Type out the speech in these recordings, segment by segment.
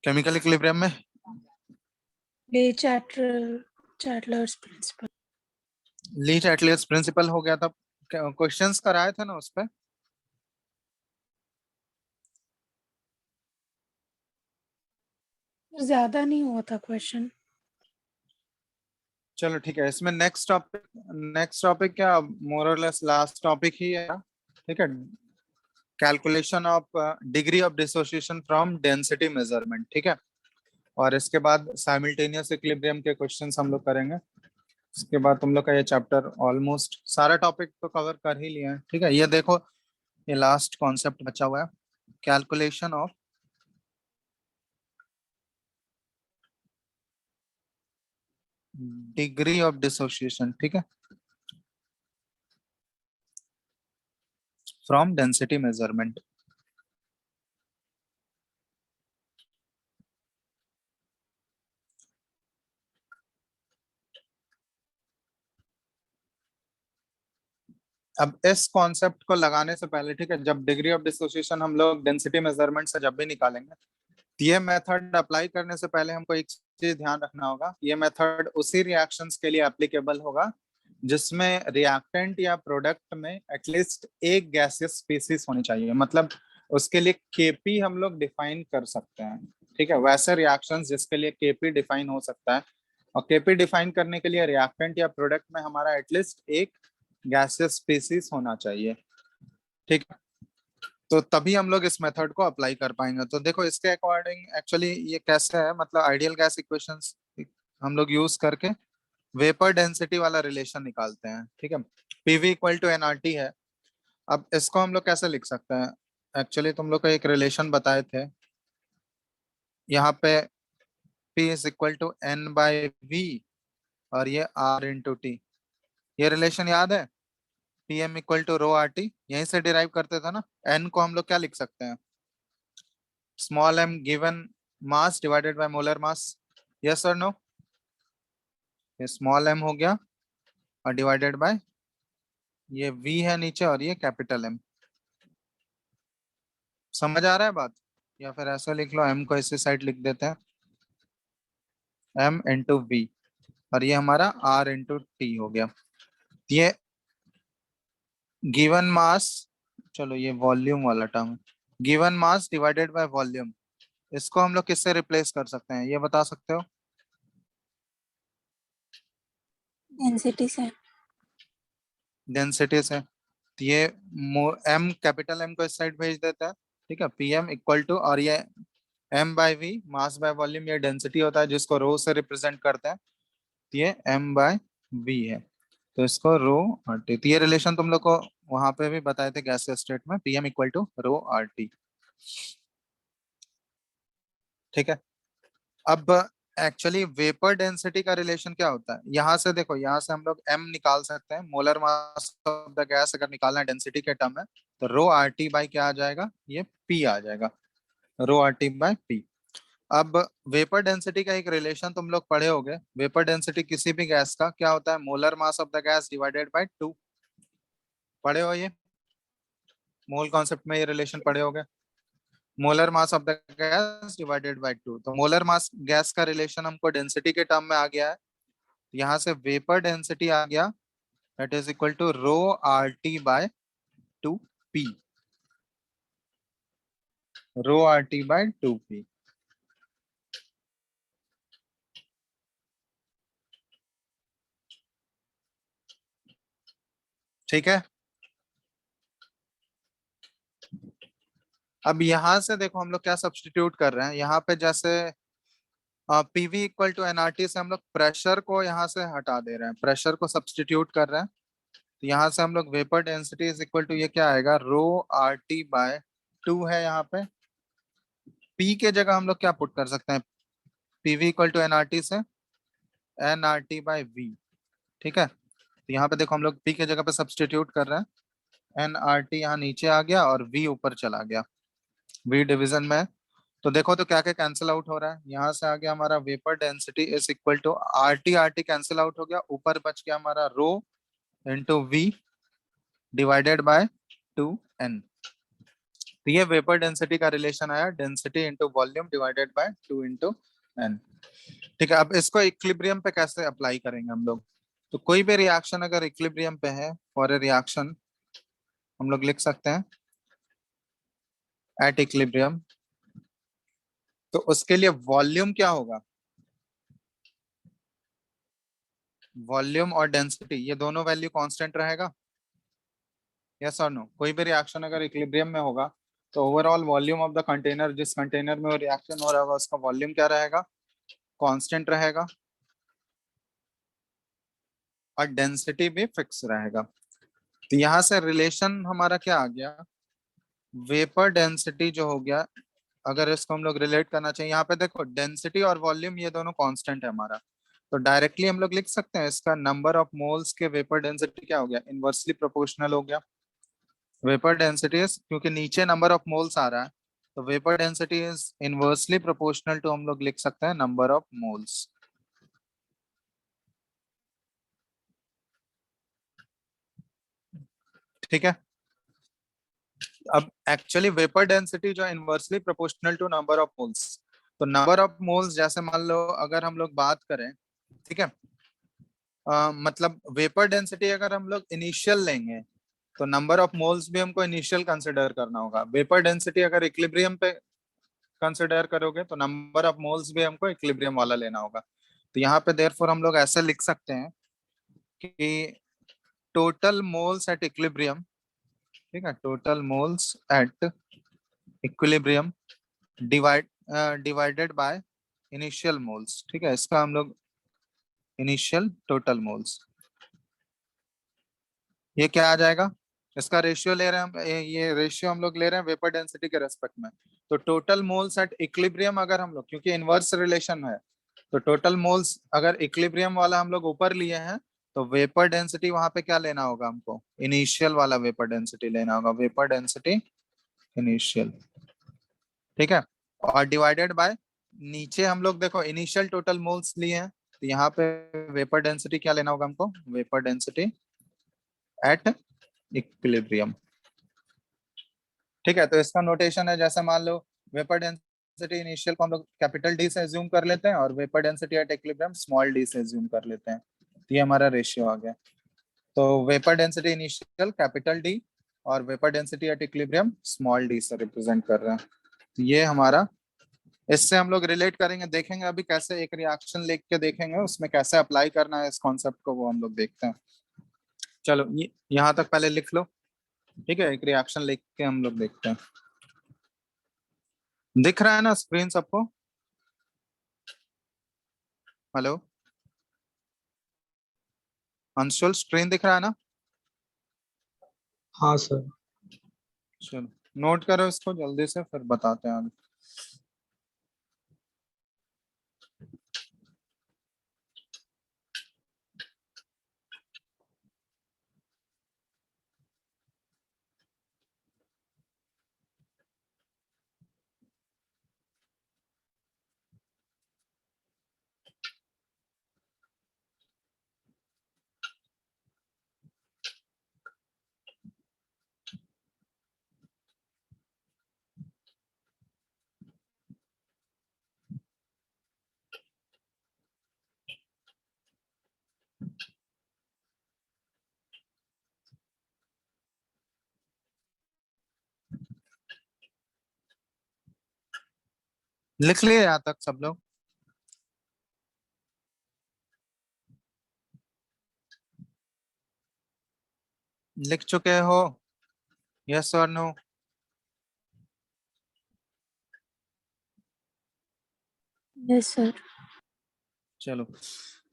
Chemical equilibrium में ली चैटलर्स principal. ली चैटलर्स principal हो गया था। क्वेश्चंस कराए थे ना उस पे। ज्यादा नहीं हुआ था क्वेश्चन। चलो ठीक है, इसमें नेक्स्ट टॉपिक क्या मोर और लेस लास्ट टॉपिक ही है। ठीक है, calculation of degree of dissociation from density measurement. ठीक है, और इसके बाद साइमल्टेनियस इक्विलिब्रियम के क्वेश्चंस हम लोग करेंगे। इसके बाद तुम लोग का ये चैप्टर ऑलमोस्ट सारा टॉपिक तो कवर कर ही लिया है। ठीक है, ये देखो, ये लास्ट कॉन्सेप्ट बचा हुआ है, calculation of degree of dissociation. ठीक है, फ्रॉम डेंसिटी मेजरमेंट। अब इस कॉन्सेप्ट को लगाने से पहले, ठीक है, जब डिग्री ऑफ डिसोसिएशन हम लोग डेंसिटी मेजरमेंट से जब भी निकालेंगे, तो ये मेथड अप्लाई करने से पहले हमको एक चीज ध्यान रखना होगा, ये मेथड उसी रिएक्शंस के लिए एप्लीकेबल होगा जिसमें रिएक्टेंट या प्रोडक्ट में एटलीस्ट एक गैसियस स्पीसीज होनी चाहिए। मतलब उसके लिए केपी हम लोग डिफाइन कर सकते हैं। ठीक है, वैसे रिएक्शंस जिसके लिए केपी डिफाइन हो सकता है, और केपी डिफाइन करने के लिए रिएक्टेंट या प्रोडक्ट में हमारा एटलीस्ट एक गैसियस स्पीसीज होना चाहिए। ठीक है, तो तभी हम लोग इस मेथड को अप्लाई कर पाएंगे। तो देखो, इसके अकॉर्डिंग एक्चुअली ये कैसे है, मतलब आइडियल गैस इक्वेशंस हम लोग यूज करके वेपर डेंसिटी वाला रिलेशन निकालते हैं। ठीक है, पीवी इक्वल टू एनआरटी है। अब इसको हम लोग कैसे लिख सकते हैं, एक्चुअली तुम लोग को एक रिलेशन बताए थे यहाँ पे, P is equal to N by V और ये R इंटू टी। ये रिलेशन याद है, P M equal to rho R T, यहीं से डिराइव करते थे ना। एन को हम लोग क्या लिख सकते हैं, small M given mass divided by molar mass. Yes और नो, ये स्मॉल एम हो गया और डिवाइडेड बाय ये वी है नीचे और ये कैपिटल एम। समझ आ रहा है बात, या फिर ऐसा लिख लो, एम को इसी साइड लिख देते हैं, एम इंटू वी, और ये हमारा आर इंटू टी हो गया। ये गिवन मास, चलो ये वॉल्यूम वाला term, given mass divided by volume, इसको हम लोग किससे रिप्लेस कर सकते हैं, ये बता सकते हो। डेंसिटी से। डेंसिटी से, तो ये एम कैपिटल एम को इस साइड भेज देता है। ठीक है, पी एम इक्वल टू, और ये M by V mass by volume, ये डेंसिटी होता है जिसको रो से रिप्रेजेंट करते हैं, तो ये एम बाय वी है, तो इसको रो आर टी। तो ये रिलेशन तुम लोग को वहां पे भी बताए थे गैस स्टेट में, P M equal to rho R T. ठीक है, अब एक्चुअली वेपर डेंसिटी का रिलेशन क्या होता है, यहाँ से देखो, यहाँ से हम लोग एम निकाल सकते हैं, molar mass of the gas अगर निकालना है डेंसिटी के टर्म में, तो रो आर टी बाई क्या आ जाएगा, ये पी आ जाएगा, रो आर टी बाई पी। अब वेपर डेंसिटी का एक रिलेशन तुम लोग पढ़े होगे, वेपर डेंसिटी किसी भी गैस का क्या होता है, molar mass of the gas divided by to. पढ़े हो ये, मोल कॉन्सेप्ट में ये रिलेशन पढ़े होगे, molar mass of the gas divided by to. तो मोलर मास गैस का रिलेशन हमको डेंसिटी के टर्म में आ गया है, यहाँ से वेपर डेंसिटी आ गया, that is equal to rho R T by two P, rho R T by two P. ठीक है, अब यहां से देखो हम लोग क्या सब्स्टिट्यूट कर रहे हैं, यहाँ पे जैसे पीवी इक्वल टू एनआरटी से हम लोग प्रेशर को यहाँ से हटा दे रहे हैं, प्रेशर को सब्स्टिट्यूट कर रहे हैं, तो यहाँ से हम लोग vapour density is equal to ये क्या आएगा, rho R T by two है यहाँ पे, पी के जगह हम लोग क्या पुट कर सकते हैं, पीवी इक्वल टू एनआरटी से N R T by V. ठीक है, तो यहाँ पे देखो हम लोग पी के जगह पे सब्स्टिट्यूट कर रहे हैं, एन आर टी यहाँ नीचे आ गया और वी ऊपर चला गया, वी डिवीजन में। तो देखो तो क्या क्या कैंसिल आउट हो रहा है, यहाँ से आ गया हमारा vapour density is equal to R T cancel out हो गया, ऊपर बच गया हमारा rho into V divided by two n. तो ये वेपर डेंसिटी का रिलेशन आया, density into volume divided by 2 into n. ठीक है, अब इसको इक्विलिब्रियम पे कैसे अप्लाई करेंगे हम लोग? तो कोई भी रिएक्शन अगर इक्विलिब्रियम पे है, फॉर ए रिएक्शन हम लोग लिख सकते हैं एट इक्विलिब्रियम, तो उसके लिए वॉल्यूम क्या होगा? वॉल्यूम और डेंसिटी ये दोनों वैल्यू कांस्टेंट रहेगा, यस और नो? कोई भी रिएक्शन अगर इक्विलिब्रियम में होगा तो overall volume of the container, जिस कंटेनर में वो रिएक्शन हो रहा होगा उसका वॉल्यूम क्या रहेगा? कांस्टेंट रहेगा, और डेंसिटी भी फिक्स रहेगा। तो यहाँ से रिलेशन हमारा क्या आ गया? वेपर डेंसिटी जो हो गया, अगर इसको हम लोग रिलेट करना चाहिए, यहाँ पे देखो डेंसिटी और वॉल्यूम ये दोनों कांस्टेंट है हमारा, तो डायरेक्टली हम लोग लिख सकते हैं इसका नंबर ऑफ मोल्स के वेपर डेंसिटी क्या हो गया? इनवर्सली प्रोपोर्शनल हो गया। वेपर डेंसिटी इज, क्योंकि नीचे नंबर ऑफ मोल्स आ रहा है, तो vapour density is inversely proportional to, हम लोग लिख सकते हैं नंबर ऑफ मोल्स। ठीक है, अब एक्चुअली वेपर डेंसिटी जो inversely proportional to number of moles, तो नंबर ऑफ मोल्स जैसे मान लो अगर हम लोग बात करें, ठीक है, मतलब वेपर डेंसिटी अगर हम लोग इनिशियल लेंगे तो नंबर ऑफ मोल्स भी हमको इनिशियल कंसिडर करना होगा। वेपर डेंसिटी अगर इक्विलिब्रियम पे कंसिडर करोगे तो नंबर ऑफ मोल्स भी हमको इक्विलिब्रियम वाला लेना होगा। तो यहाँ पे देयरफॉर हम लोग ऐसे लिख सकते हैं कि टोटल मोल्स एट इक्विलिब्रियम, ठीक है, total moles at equilibrium divided by initial moles. ठीक है, इसका हम लोग इनिशियल टोटल मोल्स, ये क्या आ जाएगा? इसका रेशियो ले रहे हैं हम, ये रेशियो हम लोग ले रहे हैं वेपर डेंसिटी के रेस्पेक्ट में। तो टोटल मोल्स एट इक्विलिब्रियम अगर हम लोग, क्योंकि इनवर्स रिलेशन है, तो टोटल मोल्स अगर इक्विलिब्रियम वाला हम लोग ऊपर लिए हैं तो वेपर डेंसिटी वहां पे क्या लेना होगा हमको? इनिशियल वाला वेपर डेंसिटी लेना होगा, वेपर डेंसिटी इनिशियल। ठीक है, और डिवाइडेड बाय, नीचे हम लोग देखो इनिशियल टोटल मोल्स लिए हैं, तो यहाँ पे वेपर डेंसिटी क्या लेना होगा हमको? Vapour density at equilibrium. ठीक है, तो इसका नोटेशन है, जैसे मान लो वेपर डेंसिटी इनिशियल को हम लोग कैपिटल डी से एज्यूम कर लेते हैं और vapour density at equilibrium small d से एज्यूम कर लेते हैं, तो ये हमारा रेशियो आ गया। तो vapour density initial capital D और vapour density at equilibrium small d से रिप्रेजेंट कर रहे हैं। तो ये हमारा, इससे हम लोग रिलेट करेंगे, देखेंगे अभी कैसे एक रिएक्शन लिख के देखेंगे उसमें कैसे अप्लाई करना है इस कॉन्सेप्ट को, वो हम लोग देखते हैं। चलो यहाँ तक पहले लिख लो, ठीक है, एक रिएक्शन लिख के हम लोग देखते हैं। दिख रहा है ना स्क्रीन सबको? हेलो अंशुल, स्क्रीन दिख रहा है ना? हाँ सर। चलो नोट करो इसको जल्दी से, फिर बताते हैं आगे। लिख लिए यहाँ तक सब लोग? लिख चुके हो? यस और नो? Yes, sir. चलो,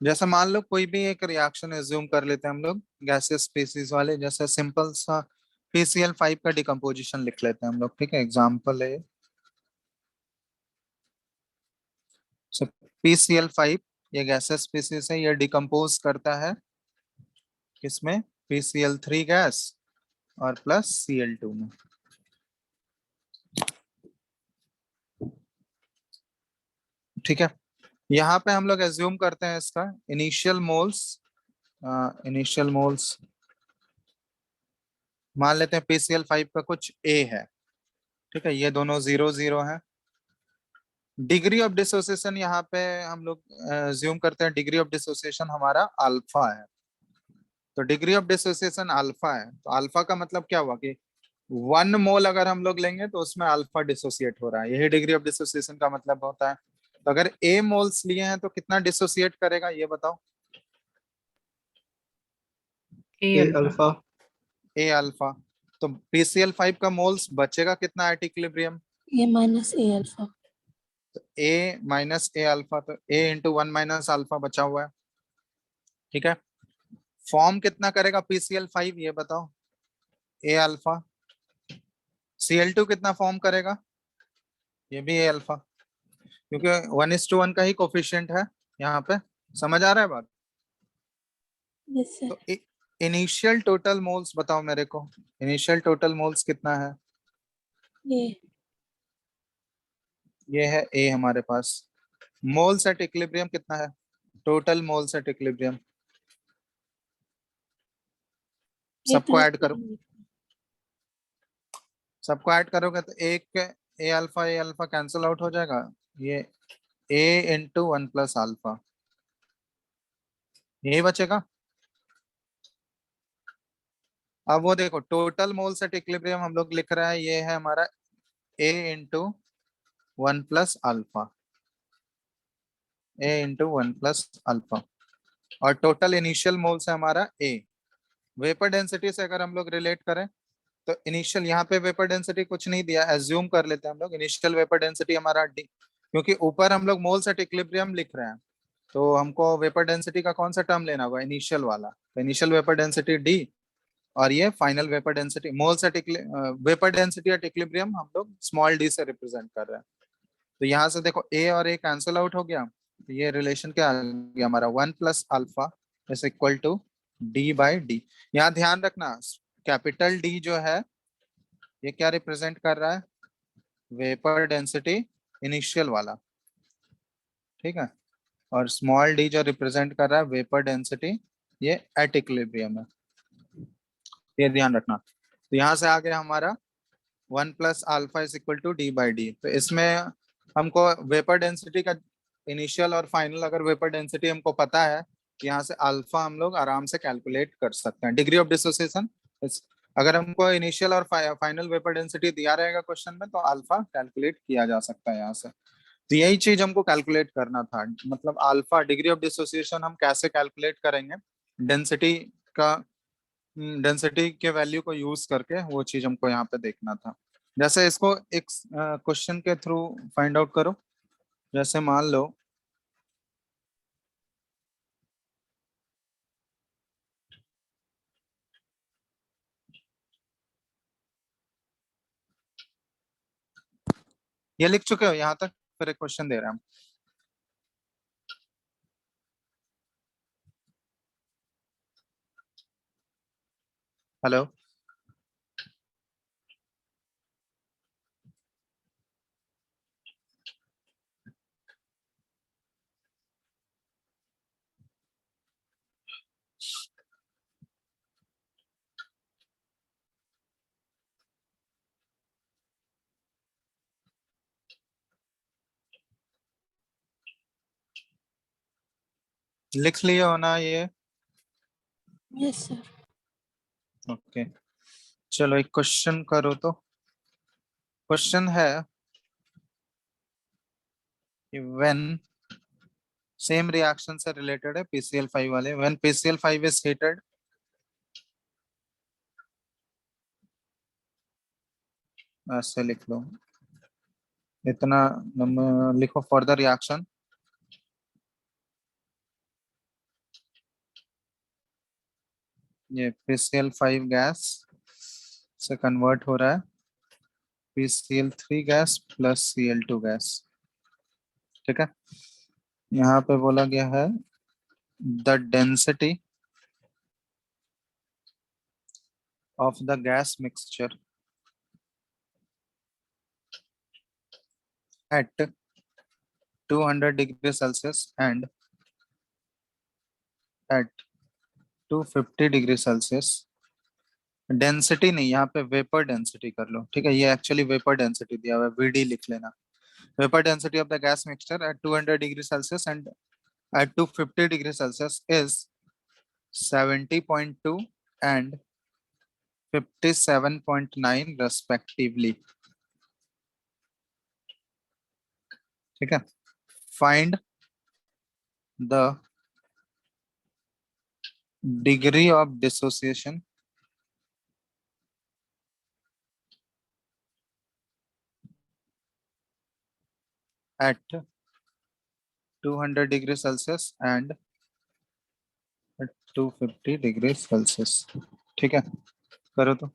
जैसे मान लो कोई भी एक रिएक्शन एज्यूम कर लेते हैं हम लोग गैसियस स्पीसीज वाले, जैसे सिंपल सा PCl5 का डिकम्पोजिशन लिख लेते हैं हम लोग। ठीक है, एग्जांपल है PCl5, ये गैसियस स्पीसीज है, ये डिकम्पोज करता है किसमें? PCl3 गैस और प्लस Cl2 में। ठीक है, यहाँ पे हम लोग एज्यूम करते हैं इसका इनिशियल मोल्स मान लेते हैं PCl5 का कुछ A है। ठीक है, ये दोनों 0 0 है। डिग्री ऑफ डिसोसिएशन यहाँ पे हम लोग ज्यूम करते हैं, डिग्री ऑफ डिसोसिएशन हमारा अल्फा है। तो डिग्री ऑफ डिसोसिएशन अल्फा है, तो अल्फा का मतलब क्या हुआ कि 1 मोल अगर हम लोग लेंगे तो उसमें अल्फा डिसोसिएट हो रहा है, यही डिग्री ऑफ डिसोसिएशन का मतलब होता है। तो अगर ए मोल्स लिए हैं तो कितना डिसोसिएट करेगा ये बताओ। ए ए अल्फा। अल्फा। ए अल्फा। तो PCl5 का मोल्स बचेगा कितना at equilibrium? A minus A alpha. A minus A alpha, तो ए इंटू 1 - अल्फा बचा हुआ है। ठीक है, फॉर्म कितना करेगा PCl5 ये बताओ। ए अल्फा। Cl2 कितना फॉर्म करेगा? ये भी ए अल्फा, क्योंकि 1:1 का ही कोफिशिएंट है यहाँ पे। समझ आ रहा है बात? Yes, sir. तो इनिशियल टोटल मोल्स बताओ मेरे को, इनिशियल टोटल मोल्स कितना है? A. ये है ए हमारे पास। मोल्स एट इक्विलिब्रियम कितना है? Total moles at equilibrium A सबको plus ऐड करो, B. सबको ऐड करोगे तो एक ए अल्फा कैंसिल आउट हो जाएगा। ये ए इंटू 1 + अल्फा यही बचेगा। अब वो देखो टोटल मोल्स एट इक्विलिब्रियम हम लोग लिख रहे हैं, ये है हमारा ए इंटू 1 + अल्फा, ए इंटू 1 + अल्फा। और टोटल इनिशियल मोल्स है हमारा ए। वेपर डेंसिटी से अगर हम लोग रिलेट करें तो इनिशियल यहाँ पे वेपर डेंसिटी कुछ नहीं दिया, एज्यूम कर लेते हैं हम लोग इनिशियल वेपर डेंसिटी हमारा डी, क्योंकि ऊपर हम लोग मोल्स एट इक्विलिब्रियम लिख रहे हैं तो हमको वेपर डेंसिटी का कौन सा टर्म लेना होगा? इनिशियल वाला। तो इनिशियल वेपर डेंसिटी डी, और ये final vapour density. Moles at vapour density at equilibrium हम लोग स्मॉल डी से रिप्रेजेंट कर रहे हैं। तो यहाँ से देखो ए और ए कैंसिल आउट हो गया, तो ये रिलेशन क्या आ गया हमारा? 1 + alpha is equal to D/D। यहाँ ध्यान रखना कैपिटल डी जो है ये क्या रिप्रेजेंट कर रहा है? वेपर डेंसिटी इनिशियल वाला। ठीक है, और स्मॉल डी जो रिप्रेजेंट कर रहा है वेपर डेंसिटी ये एट इक्विलिब्रियम है, ये ध्यान रखना। तो यहाँ से आ गया हमारा 1 + alpha is equal to D/D। तो इसमें हमको वेपर डेंसिटी का इनिशियल और फाइनल अगर वेपर डेंसिटी हमको पता है, तो यहाँ से अल्फा हम लोग आराम से कैलकुलेट कर सकते हैं। डिग्री ऑफ डिसोसिएशन अगर हमको इनिशियल और फाइनल वेपर डेंसिटी दिया रहेगा क्वेश्चन में तो अल्फा कैलकुलेट किया जा सकता है यहाँ से। तो यही चीज हमको कैलकुलेट करना था, मतलब अल्फा डिग्री ऑफ डिसोसिएशन हम कैसे कैलकुलेट करेंगे डेंसिटी का, डेंसिटी के वैल्यू को यूज करके, वो चीज हमको यहाँ पे देखना था। जैसे इसको एक क्वेश्चन के थ्रू फाइंड आउट करो। जैसे मान लो ये लिख चुके हो यहाँ तक, फिर एक क्वेश्चन दे रहे हैं हम। हेलो, लिख लिए हो ना ये? Yes, sir. ओके, चलो एक क्वेश्चन करो। तो क्वेश्चन है कि व्हेन सेम रिएक्शन से रिलेटेड है PCl5 वाले, व्हेन PCl5 इज हीटेड, ऐसे लिख लो इतना लिखो फॉर द रिएक्शन ये PCl5 गैस से कन्वर्ट हो रहा है PCl3 gas plus Cl2 gas. ठीक है, यहाँ पे बोला गया है the density of the gas mixture at 200 degree Celsius and at 250 degree Celsius density नहीं, यहाँ पे वेपर डेंसिटी कर लो, ठीक है। ये एक्चुअली वेपर डेंसिटी दिया हुआ है, वीडी लिख लेना। Vapour density of the gas mixture eight 200 degree Celsius and at 250 degree Celsius is 70.2 and 57.9 respectively. ठीक है। Find the degree of dissociation at 200 degree Celsius and at 250 degree Celsius. ठीक है, करो तो।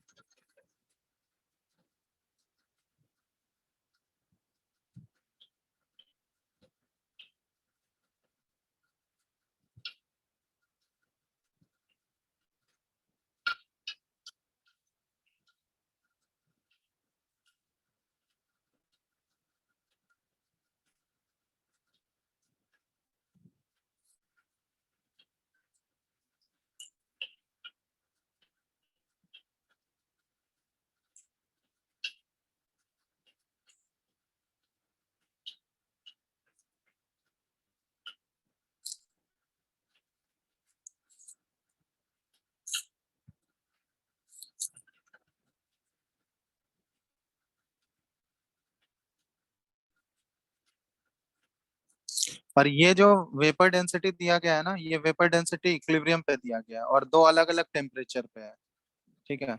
और ये जो वेपर डेंसिटी दिया गया है ना, ये वेपर डेंसिटी इक्विलिब्रियम पे दिया गया है और दो अलग अलग टेम्परेचर पे है, ठीक है।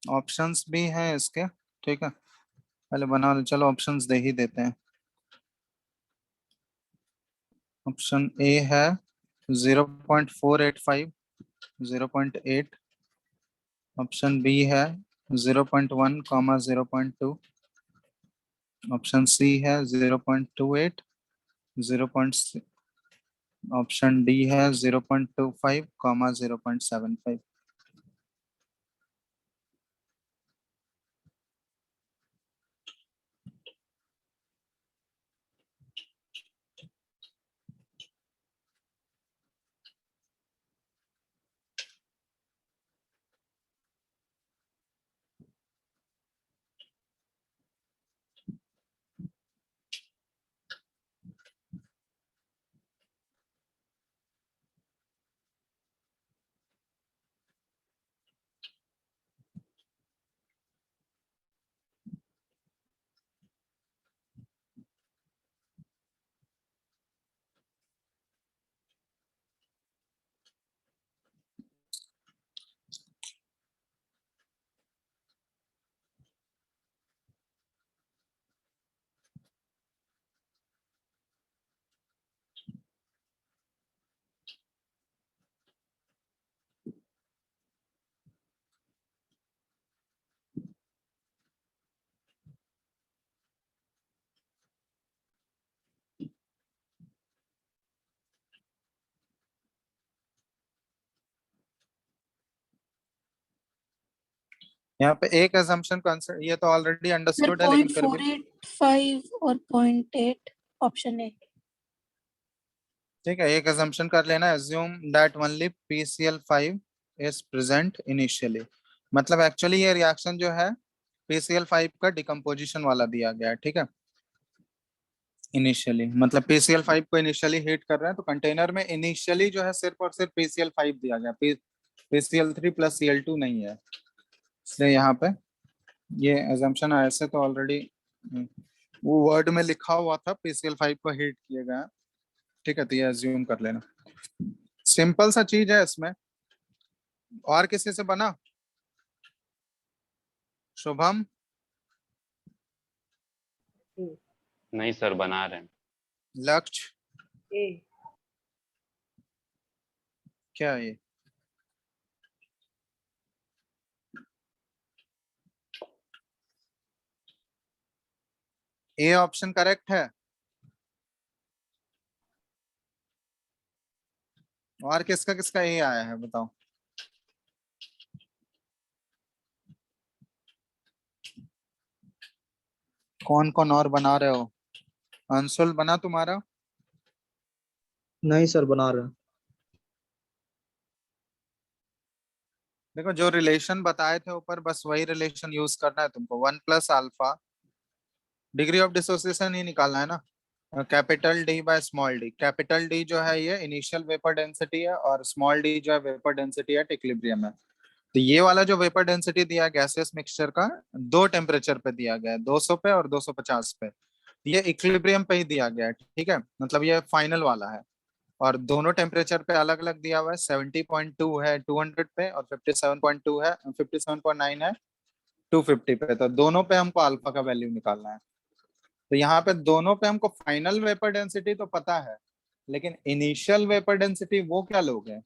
ऑप्शंस भी हैं इसके, ठीक है। पहले बना लो, चलो ऑप्शंस दे ही देते हैं। ऑप्शन ए है 0.485, 0.8। ऑप्शन बी है 0.1, 0.2। ऑप्शन सी है 0.28, 0. ऑप्शन डी है 0.25, 0.75। यहाँ पे एक assumption कंसिडर, ये तो ऑलरेडी सर अंडरस्टूड है लेकिन फिर भी 0.485 और 0.8 ऑप्शन है। ठीक है। एक assumption कर लेना, assume that only PCl5 is present initially। मतलब एक्चुअली ये रिएक्शन जो है PCl5 का डिकम्पोजिशन वाला दिया गया है, ठीक है। इनिशियली मतलब PCl5 को इनिशियली हीट कर रहे हैं, तो कंटेनर में इनिशियली जो है सिर्फ और सिर्फ PCl5 दिया गया, PCl3 प्लस Cl2 नहीं है, इसलिए यहाँ पे ये एजम्पशन ऐसे तो ऑलरेडी वो वर्ड में लिखा हुआ था PCl5 को हीट किया गया, ठीक है। तो ये अज्यूम कर लेना, सिंपल सा चीज है इसमें। और किसी से बना? शुभम? नहीं सर, बना रहे हैं। लक्ष्य? ए क्या है ये? ए ऑप्शन करेक्ट है? और किसका किसका ए आया है बताओ। कौन कौन और बना रहे हो? अंशुल बना तुम्हारा? नहीं सर, बना रहे हैं। देखो जो रिलेशन बताए थे ऊपर बस वही रिलेशन यूज करना है तुमको। 1 + अल्फा, डिग्री ऑफ डिसोसिएशन ही निकालना है ना। Capital D by small D. Capital D जो है ये इनिशियल वेपर डेंसिटी है और स्मॉल डी जो है वेपर डेंसिटी एट इक्विलिब्रियम है। तो ये वाला जो वेपर डेंसिटी दिया है गैसियस मिक्सचर का, दो टेम्परेचर पे दिया गया है, 200 पे और 250 पे। ये इक्विलिब्रियम पे ही दिया गया है, ठीक है, मतलब ये फाइनल वाला है। और दोनों टेम्परेचर पे अलग अलग दिया हुआ है। 70.2 है 200 पे और 57.2 है 57.9 है 250 पे। तो दोनों पे हमको अल्फा का वैल्यू निकालना है। तो यहाँ पे दोनों पे हमको फाइनल वेपर डेंसिटी तो पता है, लेकिन इनिशियल वेपर डेंसिटी वो क्या लोग हैं।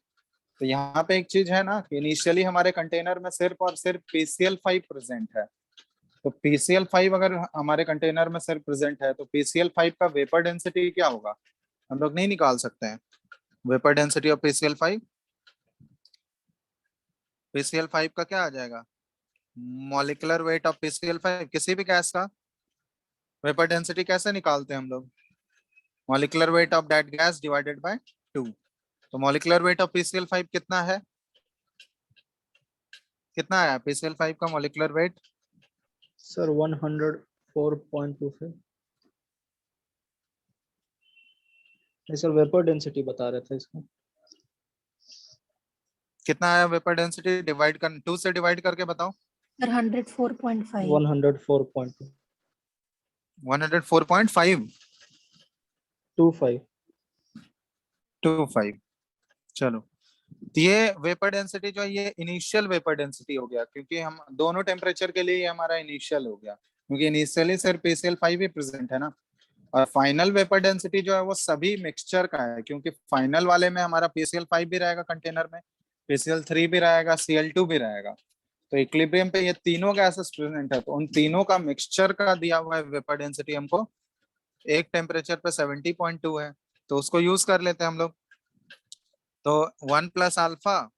तो यहाँ पे एक चीज है ना कि इनिशियली हमारे कंटेनर में सिर्फ और सिर्फ PCl5 प्रेजेंट है। तो PCl5 अगर हमारे कंटेनर में सिर्फ प्रेजेंट है तो PCl5 का वेपर डेंसिटी क्या होगा, हम लोग नहीं निकाल सकते हैं। Vapour density of PCl5, PCl5 का क्या आ जाएगा, मॉलिक्यूलर वेट ऑफ PCl5। किसी भी गैस का वेपर डेंसिटी कैसे निकालते हैं हम लोग, molecular weight of that gas divided by 2। तो मॉलिक्यूलर वेट ऑफ PCl5 कितना है, कितना है PCl5 का मॉलिक्यूलर वेट? सर 104.25। नहीं सर, वेपर डेंसिटी बता रहे थे इसका। कितना आया वेपर डेंसिटी, डिवाइड कर 2 से डिवाइड करके बताओ। सर 104.5। 104.25। 104.5 25। चलो, तो ये वेपर डेंसिटी जो है ये इनिशियल वेपर डेंसिटी हो गया, क्योंकि हम दोनों टेम्परेचर के लिए ये हमारा इनिशियल हो गया, क्योंकि इनिशियली सिर्फ PCl5 ही प्रेजेंट है ना। और फाइनल वेपर डेंसिटी जो है वो सभी मिक्सचर का है, क्योंकि फाइनल वाले में हमारा PCl5 भी रहेगा कंटेनर में, PCl3 भी रहेगा, Cl2 भी रहेगा। तो इक्विलिब्रियम पे ये तीनों गैसेस प्रेजेंट है, तो उन तीनों का मिक्सचर का दिया हुआ है वेपर डेंसिटी हमको एक टेम्परेचर पे 70.2 है। तो उसको यूज कर लेते हैं हम लोग। तो 1 + alpha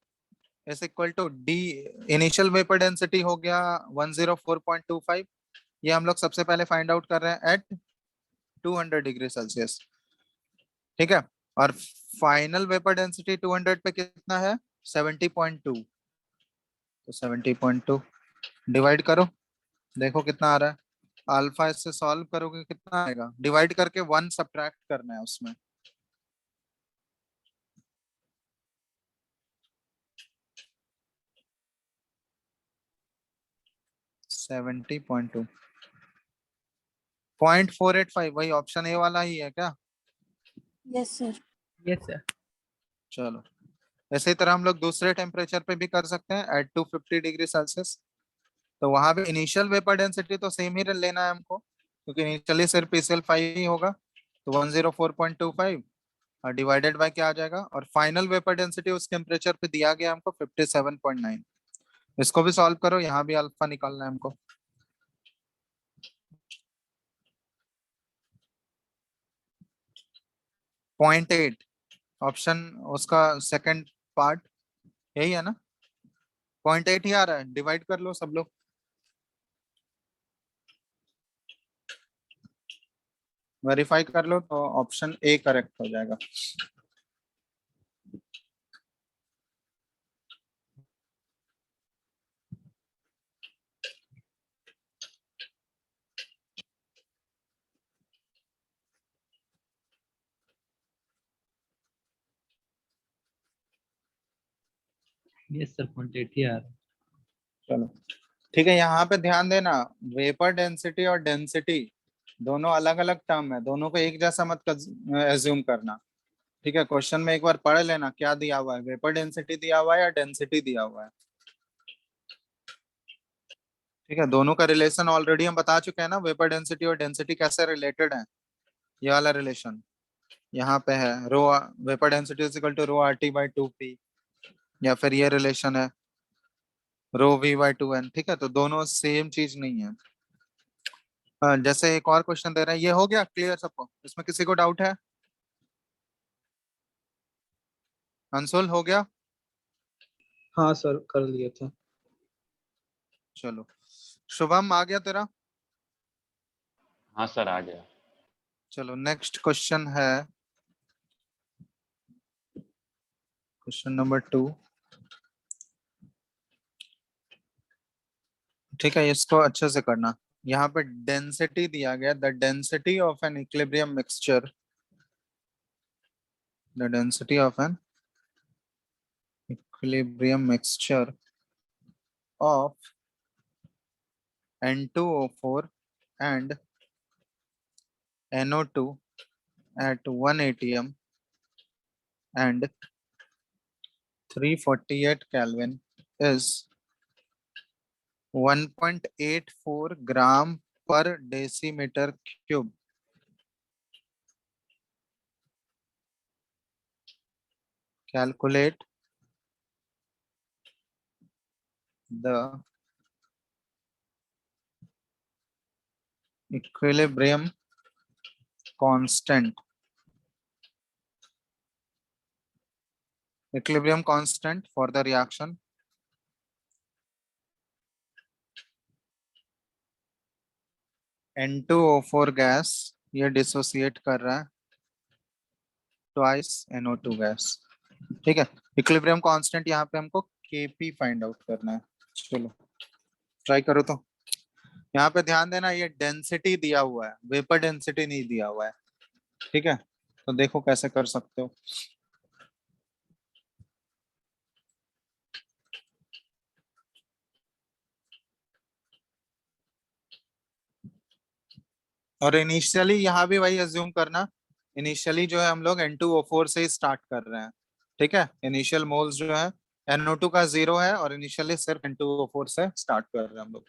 is equal to D, initial vapour density हो गया 104.25। ये हम लोग सबसे पहले फाइंड आउट कर रहे हैं एट 200 डिग्री सेल्सियस, ठीक है। और फाइनल वेपर डेंसिटी 200 पे कितना है, 70.2। तो 70.2 डिवाइड करो, देखो कितना आ रहा है। अल्फा इससे सॉल्व करोगे कितना आएगा, डिवाइड करके 1 सब्ट्रैक्ट करना है उसमें। 70.2 0.485, वही ऑप्शन ए वाला ही है क्या? Yes sir. Yes sir. चलो, इसी तरह हम लोग दूसरे टेम्परेचर पे भी कर सकते हैं एट 250 डिग्री सेल्सियस। तो वहां भी इनिशियल वेपर डेंसिटी तो सेम ही लेना है हमको, क्योंकि इनिशियली सिर्फ PCl5 ही होगा। तो 104.25 और डिवाइडेड बाय क्या आ जाएगा, और फाइनल वेपर डेंसिटी उस टेम्परेचर पे दिया गया हमको 57.9। इसको भी सॉल्व करो, यहाँ भी अल्फा निकालना है हमको। 0.8 ऑप्शन, उसका सेकंड पार्ट यही है ना, 0.8 ही आ रहा है, डिवाइड कर लो सब लोग। वेरीफाई कर लो तो ऑप्शन ए करेक्ट हो जाएगा। यस सर, 0.8 ही आ रहा है। चलो ठीक है, यहाँ पे ध्यान देना, वेपर डेंसिटी और डेंसिटी दोनों अलग अलग टर्म है, दोनों को एक जैसा मत एज्यूम करना। ठीक है, क्वेश्चन में एक बार पढ़ लेना क्या दिया हुआ है, वेपर डेंसिटी दिया हुआ है या डेंसिटी दिया हुआ है। ठीक है, दोनों का रिलेशन ऑलरेडी हम बता चुके हैं ना, वेपर डेंसिटी और डेंसिटी कैसे रिलेटेड है। ये वाला रिलेशन यहाँ पे है, rho vapour density is equal to ρRT/2P, या फिर ये रिलेशन है ρV/2N। ठीक है, तो दोनों सेम चीज नहीं है। जैसे एक और क्वेश्चन दे रहे हैं, ये हो गया क्लियर सबको, इसमें किसी को डाउट है? अंशुल हो गया? हाँ सर, कर लिए थे। चलो, शुभम आ गया तेरा? हाँ सर आ गया। चलो नेक्स्ट क्वेश्चन है क्वेश्चन नंबर 2। ठीक है, इसको अच्छे से करना। यहाँ पे डेंसिटी दिया गया, the density of an equilibrium mixture, the density of an equilibrium mixture of N2O4 and NO2 at 1 atm and 348 Kelvin is 1.84 gram per decimeter cube. Calculate the equilibrium constant. Equilibrium constant for the reaction N2O4 gas ये dissociate कर रहा है twice NO2 gas. ठीक है, equilibrium constant यहाँ पे हमको Kp find out करना है। चलो ट्राई करो। तो यहाँ पे ध्यान देना, ये डेंसिटी दिया हुआ है, वेपर डेंसिटी नहीं दिया हुआ है। ठीक है, तो देखो कैसे कर सकते हो। और इनिशियली यहाँ भी वही अज्यूम करना, इनिशियली जो है हम लोग N2O4 से ही स्टार्ट कर रहे हैं। ठीक है, इनिशियल मोल्स जो है NO2 का 0 है और इनिशियली सिर्फ N2O4 से स्टार्ट कर रहे हैं हम लोग।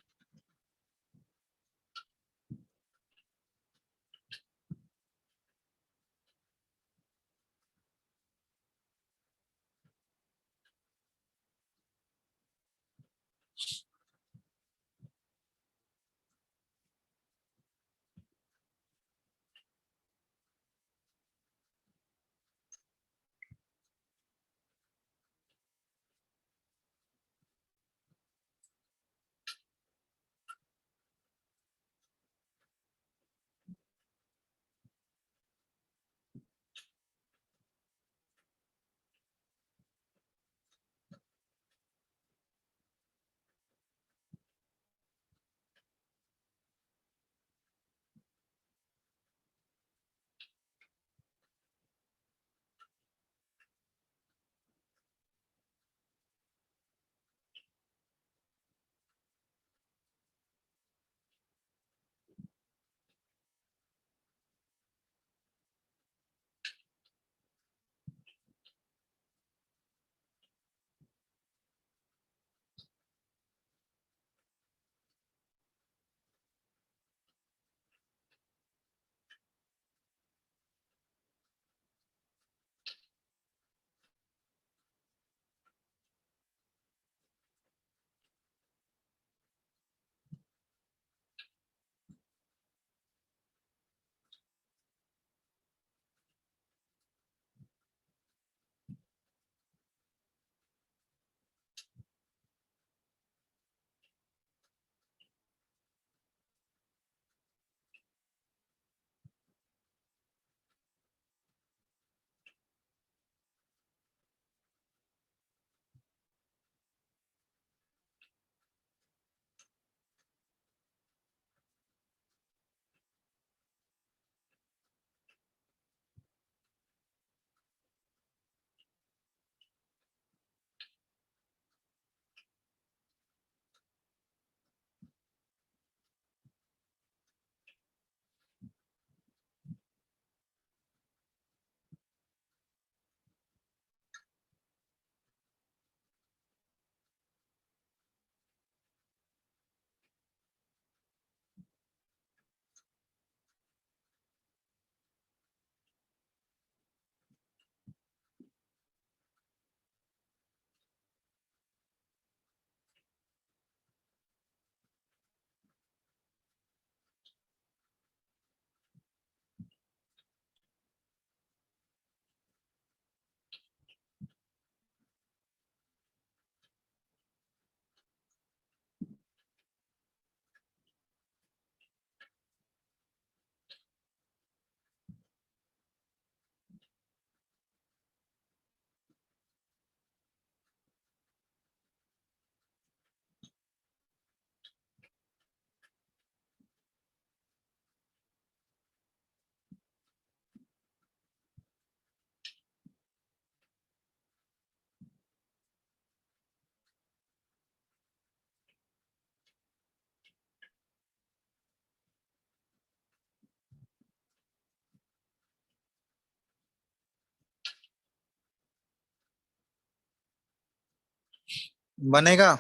बनेगा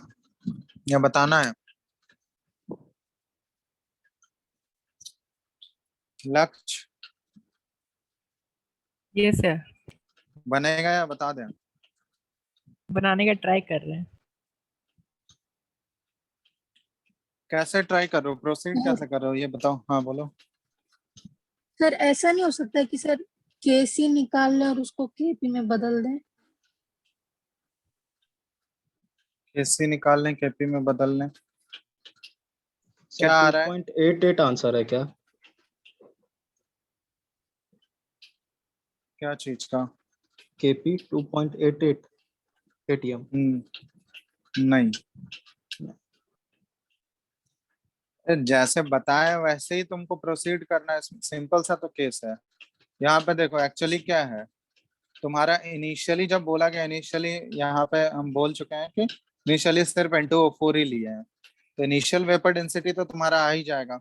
या बताना है? लक्ष्य ये सर, बनेगा या बता दें? बनाने का ट्राई कर रहे हैं। कैसे ट्राई कर रहे हो, प्रोसीड कैसे कर रहे हो ये बताओ। हाँ बोलो। सर ऐसा नहीं हो सकता कि सर केसी निकाल लें और उसको केपी में बदल दें? केसी निकाल लें केपी में बदल लें। सर क्या आ रहा है? 2.88 आंसर है क्या? क्या चीज का? KP 2.88 ATM. नहीं, जैसे बताया वैसे ही तुमको प्रोसीड करना है, सिंपल सा तो केस है। यहाँ पे देखो एक्चुअली क्या है, तुम्हारा इनिशियली जब बोला गया, इनिशियली यहाँ पे हम बोल चुके हैं कि इनिशियली सिर्फ N2O4 ही लिया है, तो इनिशियल वेपर डेंसिटी तो तुम्हारा आ ही जाएगा।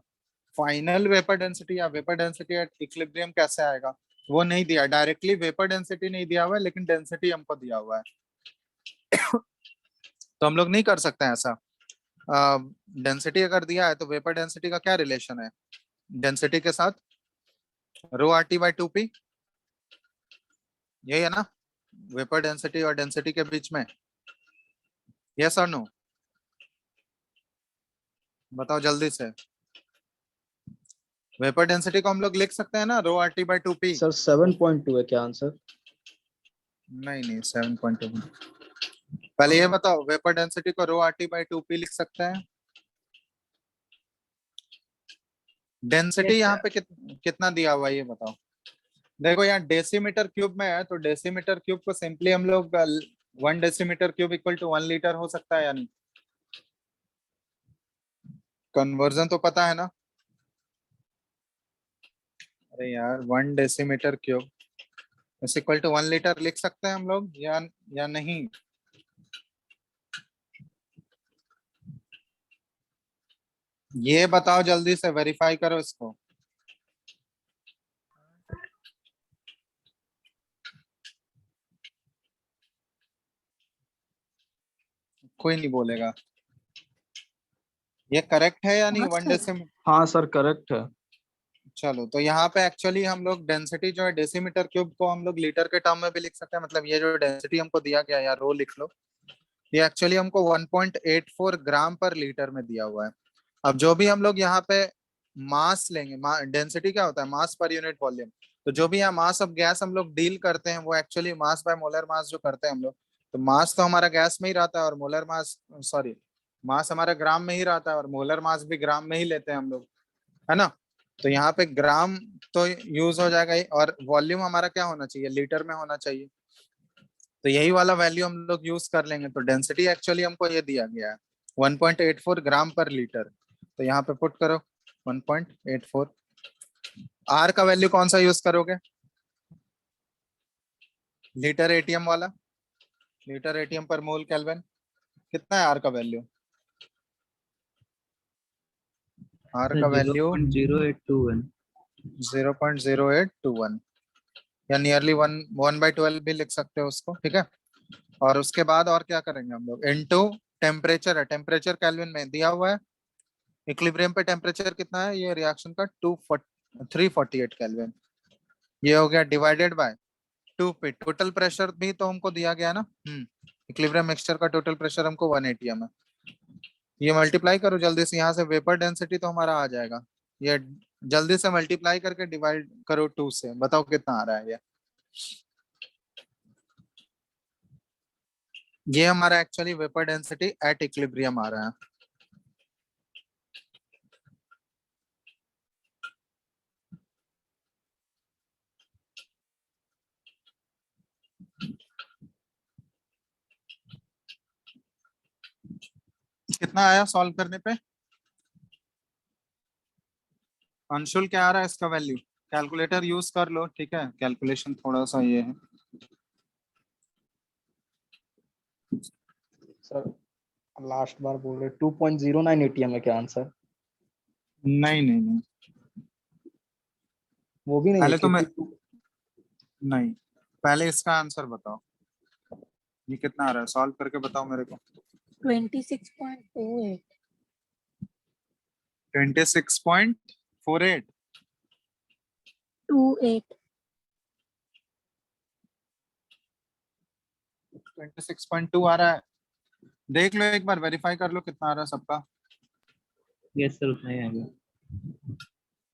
फाइनल वेपर डेंसिटी या वेपर डेंसिटी एट इक्विलिब्रियम कैसे आएगा, वो नहीं दिया, डायरेक्टली वेपर डेंसिटी नहीं दिया हुआ है, लेकिन डेंसिटी हमको दिया हुआ है। तो हम लोग नहीं कर सकते हैं ऐसा। डेंसिटी अगर दिया है तो वेपर डेंसिटी का क्या रिलेशन है डेंसिटी के साथ? रो आर टी बाई 2P, यही है ना वेपर डेंसिटी और डेंसिटी के बीच में। यस और नो, बताओ जल्दी से। वेपर डेंसिटी को हम लोग लिख सकते हैं ना, rho R T by 2P। Sir 7.2 है क्या आंसर? नहीं 7.2। पहले ये बताओ, वेपर डेंसिटी को रो आर टी बाई 2P लिख सकते हैं? डेंसिटी Yes, यहाँ sir. पे कितना दिया हुआ है ये बताओ। देखो यहाँ डेसीमीटर क्यूब में है, तो डेसीमीटर क्यूब को सिंपली हम लोग 1 decimetre cube equal to 1 litre हो सकता है या नहीं? कन्वर्जन तो पता है ना? अरे यार 1 decimetre cube is equal to 1 litre लिख सकते हैं हम लोग या नहीं? ये बताओ जल्दी से, वेरीफाई करो इसको। कोई नहीं बोलेगा। ये करेक्ट है या नहीं? हाँ वन सर। डेसीमीटर। हाँ सर करेक्ट है। चलो तो यहाँ पे एक्चुअली हम लोग डेंसिटी जो है डेसीमीटर क्यूब को हम लोग लीटर के टर्म में भी लिख सकते हैं। मतलब ये जो डेंसिटी हमको दिया गया है, या रो लिख लो, ये एक्चुअली हमको 1.84 ग्राम पर लीटर में दिया हुआ है। अब जो भी हम लोग यहाँ पे मास लेंगे, डेंसिटी क्या होता है? मास पर यूनिट वॉल्यूम। तो जो भी यहाँ मास ऑफ गैस हम लोग डील करते हैं, वो एक्चुअली मास बाय मोलर मास जो करते हैं हम लोग, तो मास तो हमारा गैस में ही रहता है, और मोलर मास, सॉरी, मास हमारा ग्राम में ही रहता है, और मोलर मास भी ग्राम में ही लेते हैं हम लोग, है ना? तो यहाँ पे ग्राम तो यूज हो जाएगा ही, और वॉल्यूम हमारा क्या होना चाहिए? लीटर में होना चाहिए। तो यही वाला वैल्यू हम लोग यूज कर लेंगे। तो डेंसिटी एक्चुअली हमको ये दिया गया है 1.84 ग्राम पर लीटर। तो यहाँ पे पुट करो 1.84। आर का वैल्यू कौन सा यूज करोगे? लीटर एटीएम वाला, लीटर एटीएम पर मोल केल्विन। कितना है आर का वैल्यू? आर का वैल्यू 0.0821। 0.0821, या नियरली 1/12 भी लिख सकते हो उसको, ठीक है। और उसके बाद और क्या करेंगे हम लोग? इनटू टेम्परेचर है, टेम्परेचर केल्विन में दिया हुआ है। इक्विलिब्रियम पे टेम्परेचर कितना है ये रिएक्शन का? 348 केल्विन। ये हो गया divided by 2P। Total pressure भी तो हमको दिया गया ना। इक्विलिब्रियम मिक्सचर का टोटल प्रेशर हमको 1 atm है। ये मल्टीप्लाई करो जल्दी से, यहाँ से वेपर डेंसिटी तो हमारा आ जाएगा। ये जल्दी से मल्टीप्लाई करके डिवाइड करो 2 से, बताओ कितना आ रहा है ये हमारा actually vapour density at equilibrium आ रहा है। कितना आया सॉल्व करने पे? अंशुल क्या आ रहा है इसका वैल्यू? कैलकुलेटर यूज कर लो, ठीक है, कैलकुलेशन थोड़ा सा ये है। सर लास्ट बार बोल रहे 2.09 एटीएम है क्या आंसर? नहीं, वो भी नहीं है पहले तो मैं, केपी? नहीं, पहले इसका आंसर बताओ, ये कितना आ रहा है, सॉल्व करके बताओ मेरे को। 26.28. 26.48 28. 26.2 आ रहा है। देख लो एक बार, वेरीफाई कर लो कितना आ रहा है सबका। यस सर उतना ही आ गया।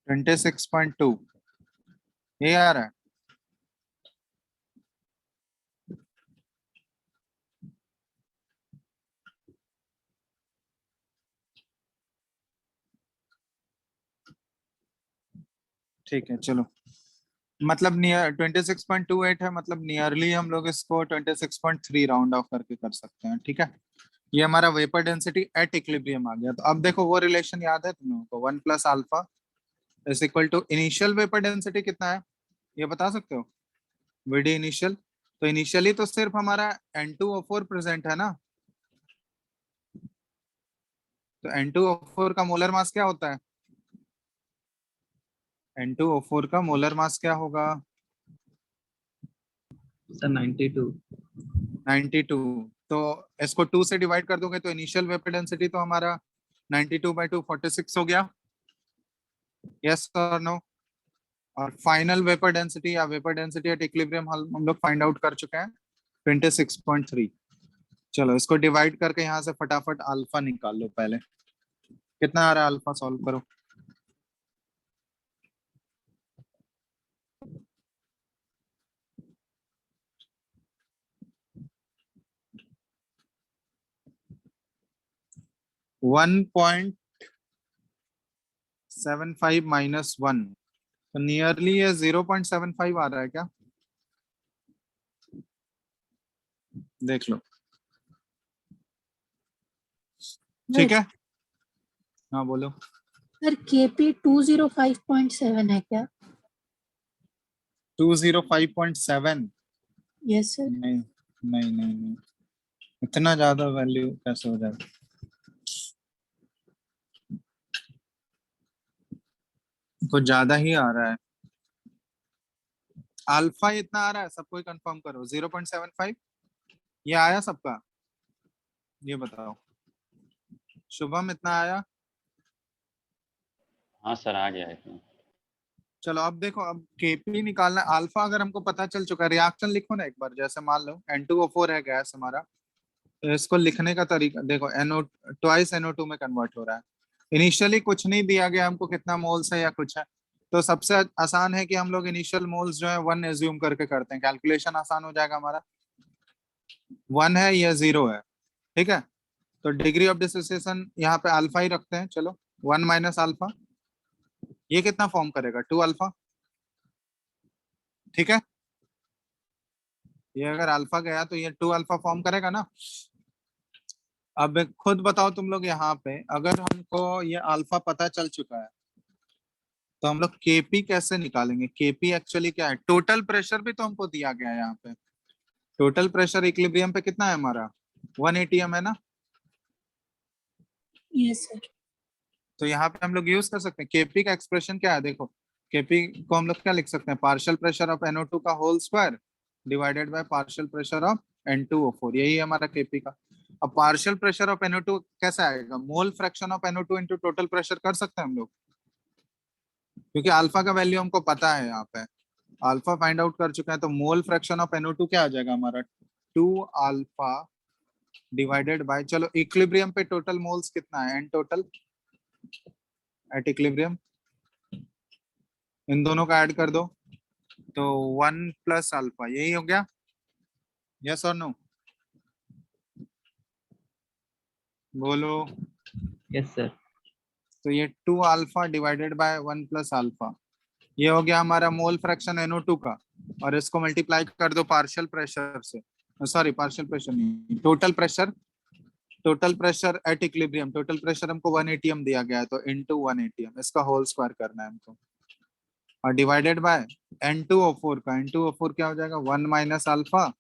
26.2 ये आ रहा है। ठीक है चलो, मतलब नियर 26.28 है, मतलब नियरली हम लोग इसको 26.3 राउंड ऑफ करके कर सकते हैं। ठीक है, ये हमारा वेपर डेंसिटी एट इक्विलिब्रियम आ गया। तो अब देखो वो रिलेशन याद है तुम लोगों को, 1 plus alpha is equal to initial vapour density कितना है ये बता सकते हो, वीडी इनिशियल। तो इनिशियली तो सिर्फ हमारा N2O4 प्रेजेंट है ना, तो N2O4 का मोलर मास क्या होता है? N2O4 का मोलर मास क्या होगा? सर 92। 92। तो इसको 2 से डिवाइड कर दोगे तो इनिशियल वेपर डेंसिटी तो हमारा 92/2 46 हो गया। यस और नो? और फाइनल वेपर डेंसिटी या वेपर डेंसिटी एट इक्विलिब्रियम हम लोग फाइंड आउट कर चुके हैं 26.3। चलो इसको डिवाइड करके यहाँ से फटाफट अल्फा निकाल लो पहले। कितना आ रहा है अल्फा, सॉल्व करो। -1.75 तो नियरली ये 0.75 आ रहा है क्या? देख लो। ठीक है, हाँ बोलो। सर KP 205.7 है क्या? 205.7? Yes sir. नहीं नहीं नहीं नहीं, इतना ज्यादा वैल्यू कैसे हो जाएगा? कुछ ज्यादा ही आ रहा है। अल्फा इतना आ रहा है, सबको ही कंफर्म करो 0.75 ये आया सबका? ये बताओ। शुभम इतना आया? हाँ सर आ गया है। चलो अब देखो, अब केपी निकालना। अल्फा अगर हमको पता चल चुका है, रिएक्शन लिखो ना एक बार। जैसे मान लो N2O4 है गैस हमारा, तो इसको लिखने का तरीका देखो, NO ट्वाइस NO2 में कन्वर्ट हो रहा है। इनिशियली कुछ नहीं दिया गया हमको कितना मोल्स है या कुछ है, तो सबसे आसान है कि हम लोग इनिशियल मोल्स जो है 1 एज्यूम करके करते हैं, कैलकुलेशन आसान हो जाएगा हमारा। 1 है या 0 है, ठीक है। तो डिग्री ऑफ डिसोसिएशन यहाँ पे अल्फा ही रखते हैं। चलो 1 माइनस अल्फा, ये कितना फॉर्म करेगा? 2 अल्फा, ठीक है। ये अगर अल्फा गया तो ये 2 अल्फा फॉर्म करेगा ना। अब खुद बताओ तुम लोग, यहाँ पे अगर हमको ये अल्फा पता चल चुका है तो हम लोग केपी कैसे निकालेंगे? केपी एक्चुअली क्या है? टोटल प्रेशर भी तो हमको दिया गया है यहाँ पे। टोटल प्रेशर इक्विलिब्रियम पे कितना है हमारा? 1 atm है ना। Yes sir. तो यहाँ पे हम लोग यूज कर सकते हैं केपी का एक्सप्रेशन क्या है, देखो। केपी को हम लोग क्या लिख सकते हैं? पार्शियल प्रेशर ऑफ NO2 का whole square divided by partial pressure of N2O4, यही है हमारा केपी का। अब पार्शियल प्रेशर ऑफ NO2 कैसा आएगा? Mole fraction of NO2 into total pressure कर सकते हैं हम लोग, क्योंकि अल्फा का वैल्यू हमको पता है। यहाँ पे अल्फा फाइंड आउट कर चुके हैं, तो मोल फ्रैक्शन ऑफ NO2 क्या आ जाएगा हमारा? 2 अल्फा डिवाइडेड बाय, चलो इक्विलिब्रियम पे टोटल मोल्स कितना है? N टोटल एट इक्विलिब्रियम, इन दोनों का ऐड कर दो तो 1 प्लस अल्फा, यही हो गया। यस और नो? बोलो। Yes sir. तो ये 2 alpha divided by 1 plus alpha, ये हो गया हमारा मोल फ्रैक्शन NO2 का। और इसको मल्टीप्लाई कर दो पार्शियल प्रेशर से, सॉरी पार्शियल प्रेशर नहीं, total pressure. Total pressure at equilibrium, total pressure हमको 1 atm दिया गया है, तो इनटू 1 atm इसका होल स्क्वायर करना है हमको। और डिवाइडेड बाय N2O4 का, N2O4 क्या हो जाएगा? 1 minus alpha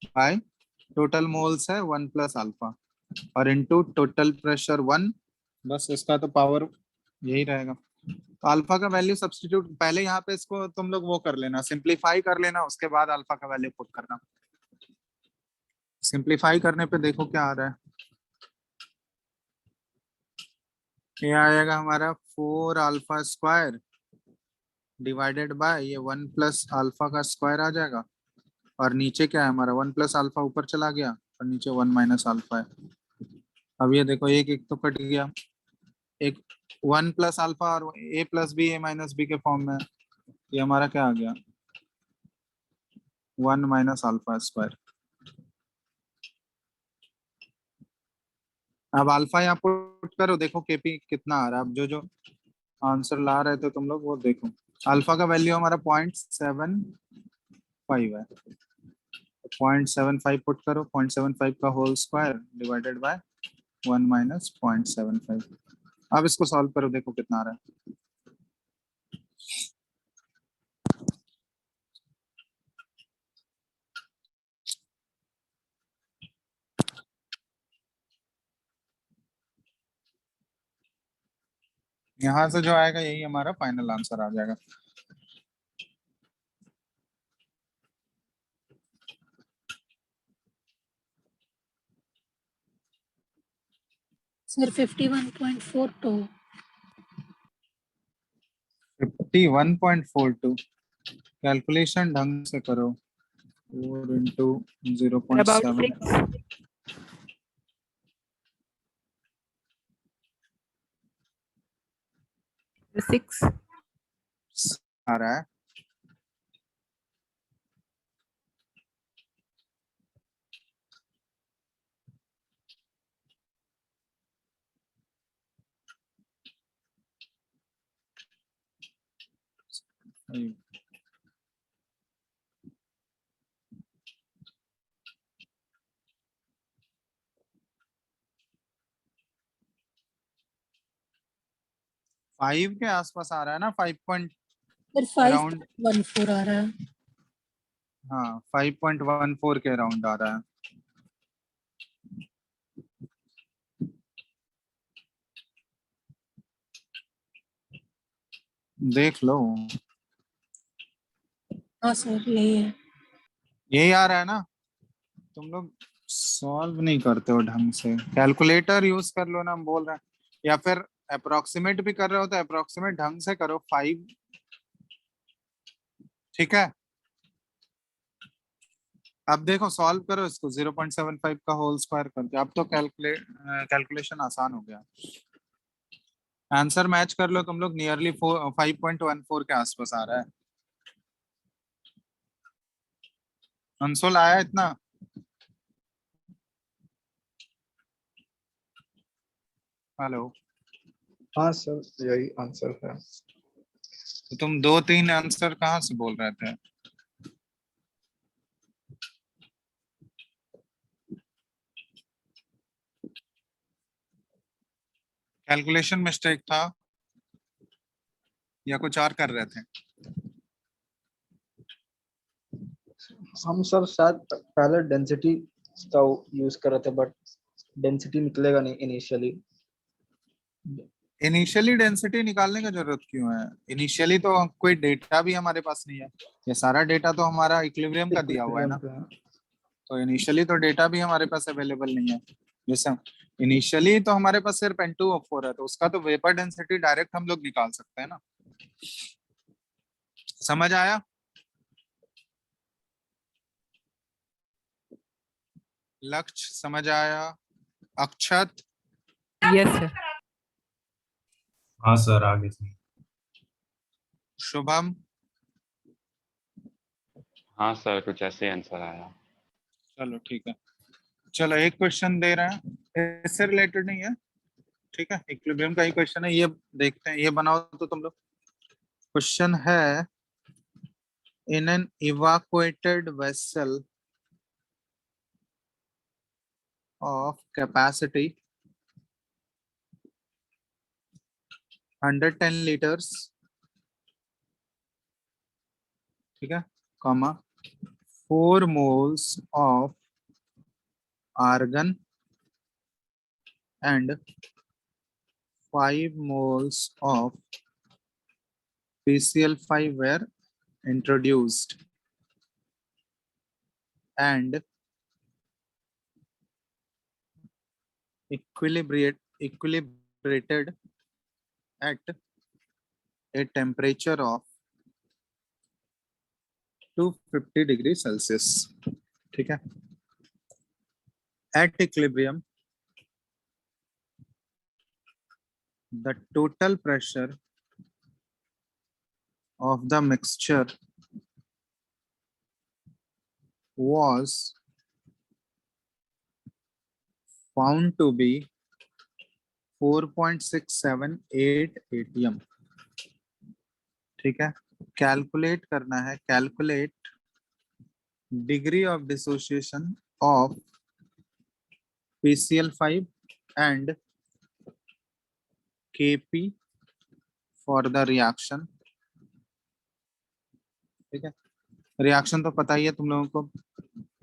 by total moles है 1 प्लस अल्फा, और इनटू टोटल प्रेशर 1। बस इसका तो पावर यही रहेगा। तो अल्फा का वैल्यू सब्स्टिट्यूट पहले यहाँ पे इसको तुम लोग वो कर लेना, सिंप्लीफाई कर लेना, उसके बाद अल्फा का वैल्यू पुट करना। सिंप्लीफाई करने पे देखो क्या आ रहा है। ये आएगा हमारा 4 अल्फा स्क्वायर डिवाइडेड बाय ये 1 प्लस अल्फा का स्क्वायर आ जाएगा, और नीचे क्या है हमारा 1 प्लस अल्फा ऊपर चला गया और नीचे 1 माइनस अल्फा है। अब ये देखो एक एक तो कट गया, एक 1 प्लस अल्फा और ए प्लस बी ए माइनस बी के फॉर्म में है। ये हमारा क्या आ गया 1 माइनस अल्फा स्क्वायर। अब अल्फा यहाँ पुट करो, देखो केपी कितना आ रहा है। अब जो जो आंसर ला रहे थे तुम लोग वो देखो, अल्फा का वैल्यू हमारा 0.75 है। 0.75 पुट करो, 0.75 का whole square divided by 1 minus 0.75। अब इसको सॉल्व करो, देखो कितना आ रहा है। यहाँ से जो आएगा यही हमारा फाइनल आंसर आ जाएगा। सर 51.42। 51.42 कैलकुलेशन ढंग से करो। 4 इंटू About 0.7 six. आ रहा है। फाइव के आसपास आ रहा है ना, 5 पॉइंट सर अराउंड। 5.14 आ रहा है। हाँ 5.14 के अराउंड आ रहा है। देख लो, हाँ सर यही है। यही आ रहा है ना। तुम लोग सॉल्व नहीं करते हो ढंग से, कैलकुलेटर यूज कर लो ना, हम बोल रहे हैं। या फिर अप्रोक्सीमेट भी कर रहे हो तो अप्रोक्सीमेट ढंग से करो। 5 ठीक है। अब देखो सॉल्व करो इसको 0.75 का होल स्क्वायर करके। अब तो कैलकुलेशन आसान हो गया। आंसर मैच कर लो तुम लोग, नियरली 5.14 के आसपास आ रहा है। कंसोल आया इतना। हेलो, हाँ सर यही आंसर है। तो तुम 2-3 आंसर कहाँ से बोल रहे थे? कैलकुलेशन मिस्टेक था या कुछ और कर रहे थे? हम सर शायद पहले डेंसिटी का यूज कर रहे थे, बट डेंसिटी निकलेगा नहीं इनिशियली। इनिशियली डेंसिटी निकालने का जरूरत क्यों है? इनिशियली तो कोई डेटा भी हमारे पास नहीं है। ये सारा डेटा तो हमारा इक्विलिब्रियम का दिया हुआ है ना। तो इनिशियली तो डेटा भी हमारे पास अवेलेबल नहीं है। जैसे इनिशियली तो हमारे पास सिर्फ N2O4 है, तो उसका तो वेपर डेंसिटी डायरेक्ट हम लोग निकाल सकते हैं ना। समझ आया? लक्ष्य समझ आया? अक्षत, Yes, sir. हाँ सर आगे से। शुभम, हाँ सर, कुछ ऐसे आंसर आया। चलो ठीक है। चलो एक क्वेश्चन दे रहे हैं, इससे रिलेटेड नहीं है, ठीक है, इक्विलिब्रियम का ही क्वेश्चन है। ये देखते हैं, ये बनाओ तो तुम लोग। क्वेश्चन है, in an evacuated vessel of capacity 110 liters, ठीक है, comma 4 moles of argon and 5 moles of PCl5 were introduced and equilibrated at a temperature of 250 degree Celsius, ठीक है। At equilibrium, the total pressure of the mixture was found to be 4.678 atm, ठीक है। Calculate करना है, calculate degree of dissociation of PCl5 and Kp for the reaction, ठीक है। Reaction तो पता ही है तुम लोगों को,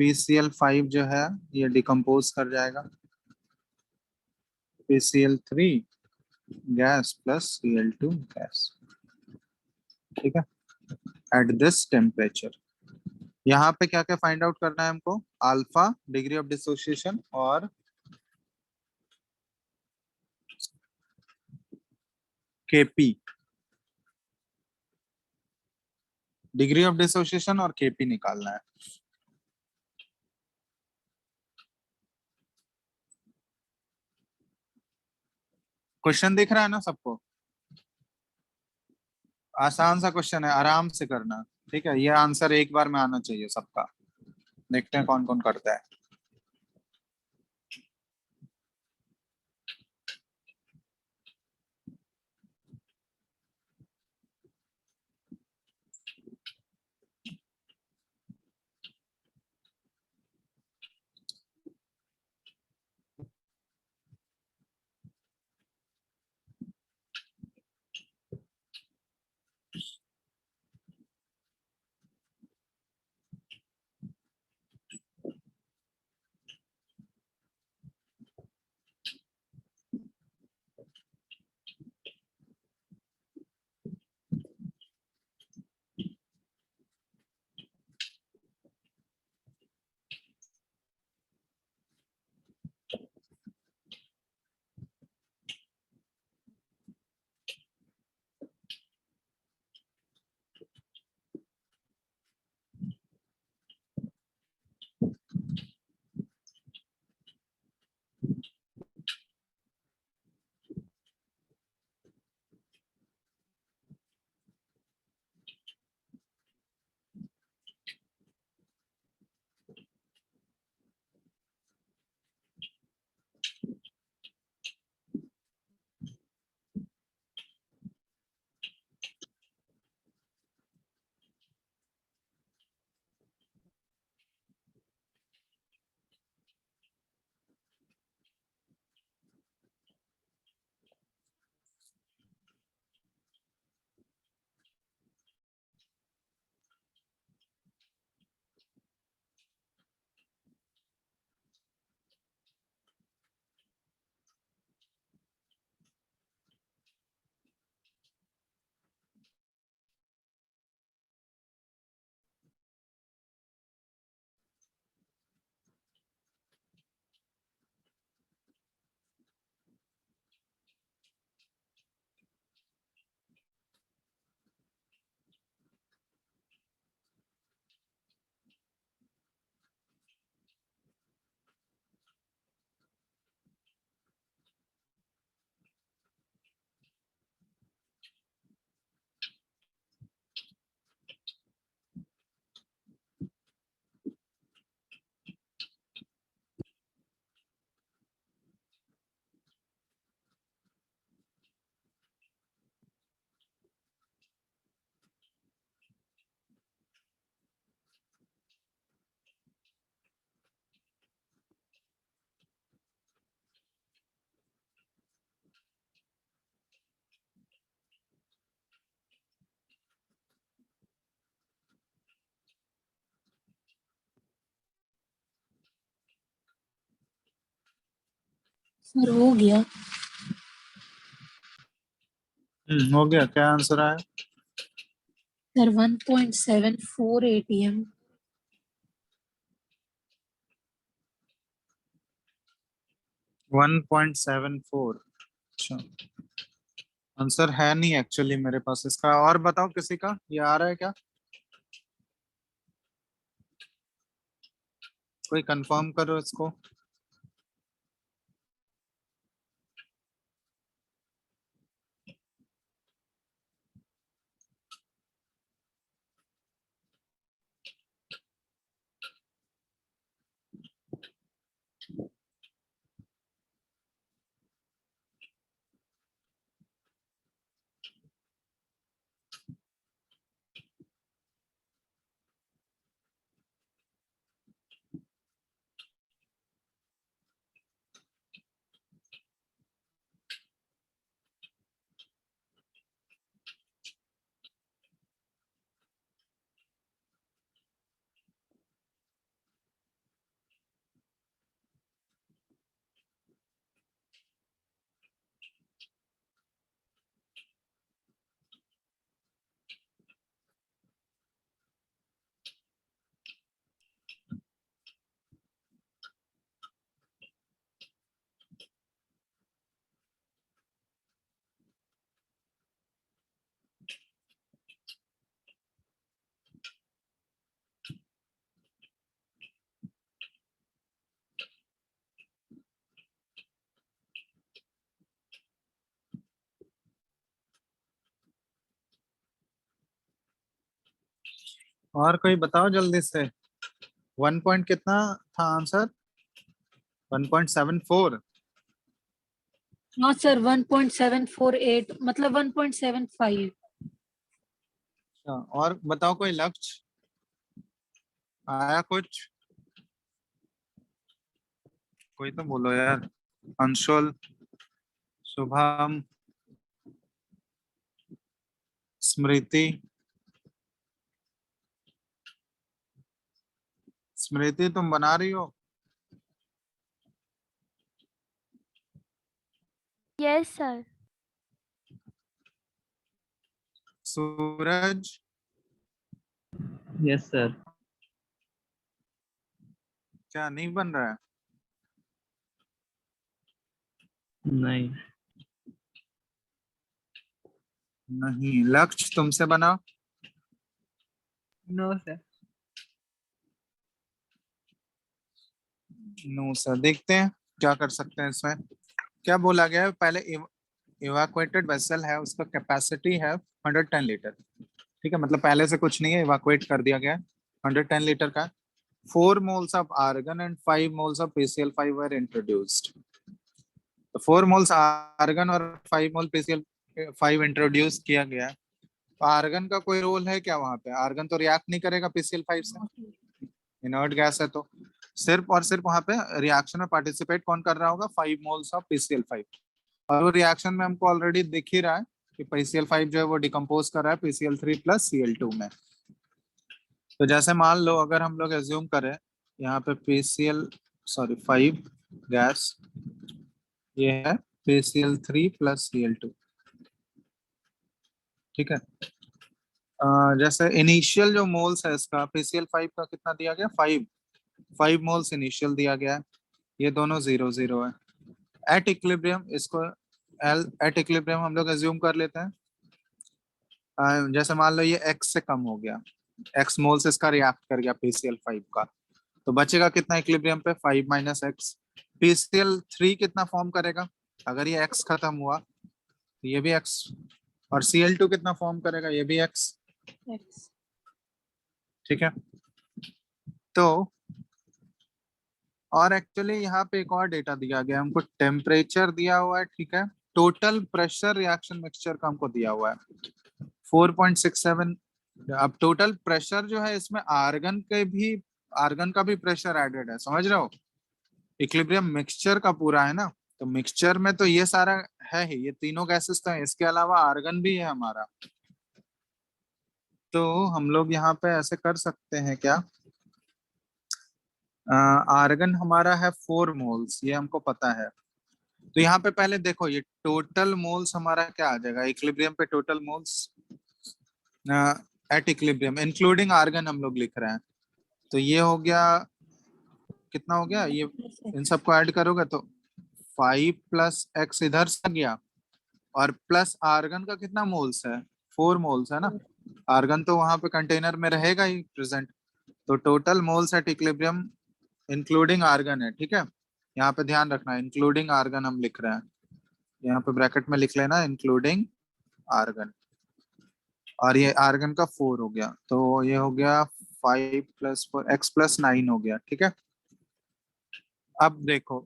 PCl5 जो है ये डिकम्पोज कर जाएगा PCl3 gas plus Cl2 gas, ठीक है, एट दिस टेम्परेचर। यहाँ पे क्या क्या फाइंड आउट करना है हमको, अल्फा डिग्री ऑफ डिसोसिएशन और Kp, डिग्री ऑफ डिसोसिएशन और Kp निकालना है। क्वेश्चन दिख रहा है ना सबको? आसान सा क्वेश्चन है, आराम से करना, ठीक है। ये आंसर एक बार में आना चाहिए सबका। देखते हैं कौन कौन करता है। सर हो गया। हो गया। क्या आंसर आया? Sir 1.74 atm। 1.74, अच्छा आंसर है नहीं एक्चुअली मेरे पास इसका। और बताओ किसी का ये आ रहा है क्या? कोई कंफर्म करो इसको। और कोई बताओ जल्दी से। 1 पॉइंट कितना था आंसर? 1.74। हाँ सर 1.748 मतलब 1.75। अच्छा, और बताओ कोई लक्ष्य आया कुछ? कोई तो बोलो यार। अंशुल, शुभम, स्मृति। स्मृति तुम बना रही हो? Yes sir. Suraj, Yes, sir. क्या नहीं बन रहा है? नहीं. नहीं। लक्ष्य तुमसे बना? No, sir. No sir. देखते हैं क्या कर सकते हैं इसमें। क्या बोला गया है पहले? इवाकुएटेड वेसल है, उसका कैपेसिटी है 110 लीटर। ठीक है, मतलब पहले से कुछ नहीं है, इवाकुएट कर दिया गया है। 110 लीटर का 4 moles of argon and 5 moles of PCl5 were introduced। तो 4 moles आर्गन और 5 मोल PCl5 इंट्रोड्यूस किया गया है। तो आर्गन का कोई रोल है क्या वहां पे? आर्गन तो रिएक्ट नहीं करेगा PCl5 से, इनर्ट गैस है। तो सिर्फ और सिर्फ वहां पे रिएक्शन में पार्टिसिपेट कौन कर रहा होगा? 5 मोल्स ऑफ PCl5। और वो रिएक्शन में हमको ऑलरेडी दिख ही रहा है कि PCl5 जो है वो डिकम्पोज कर रहा है PCl3 प्लस Cl2 में। तो जैसे मान लो अगर हम लोग एज्यूम करें यहाँ पे PCl 5 गैस, ये है PCl3 प्लस Cl2। ठीक है। जैसे इनिशियल जो मोल्स है इसका PCl5 का कितना दिया गया? 5 मोल्स इनिशियल दिया गया है। ये दोनों 0 0 है। एट इक्विलिब्रियम इसको एट इक्विलिब्रियम हम लोग एज्यूम कर लेते हैं। जैसे मान लो ये x से कम हो गया, x मोल्स इसका रिएक्ट कर गया PCl5 का, तो बचेगा कितना इक्विलिब्रियम पे? 5 माइनस एक्स। PCl3 कितना फॉर्म करेगा अगर ये x खत्म हुआ? तो ये भी x। और Cl2 कितना फॉर्म करेगा? ये भी x। ठीक है। तो और एक्चुअली यहाँ पे एक और डेटा दिया गया है हमको, टेम्परेचर दिया हुआ है। ठीक है। टोटल प्रेशर रिएक्शन मिक्सचर का हमको दिया हुआ है 4.67। अब टोटल प्रेशर जो है इसमें आर्गन का भी प्रेशर एडेड है, समझ रहे हो? इक्विलिब्रियम मिक्सचर का पूरा है ना, तो मिक्सचर में तो ये सारा है ही, ये तीनों गैसेस तो है, इसके अलावा आर्गन भी है हमारा। तो हम लोग यहाँ पे ऐसे कर सकते हैं क्या? आर्गन हमारा है 4 मोल्स, ये हमको पता है। तो यहाँ पे पहले देखो ये टोटल मोल्स हमारा क्या आ जाएगा इक्विलिब्रियम पे? Total moles at equilibrium including argon हम लोग लिख रहे हैं। तो ये हो गया, कितना हो गया? ये इन सबको ऐड करोगे तो 5 प्लस एक्स इधर से गया, और प्लस आर्गन का कितना मोल्स है, 4 मोल्स है ना। आर्गन तो वहां पे कंटेनर में रहेगा ही प्रेजेंट, तो total moles at equilibrium including argon है, ठीक है। यहाँ पे ध्यान रखना, इंक्लूडिंग आर्गन हम लिख रहे हैं, यहाँ पे ब्रैकेट में लिख लेना इंक्लूडिंग आर्गन। और ये आर्गन का 4 हो गया, तो ये हो गया 5 + 4 x + 9 हो गया, ठीक है। अब देखो,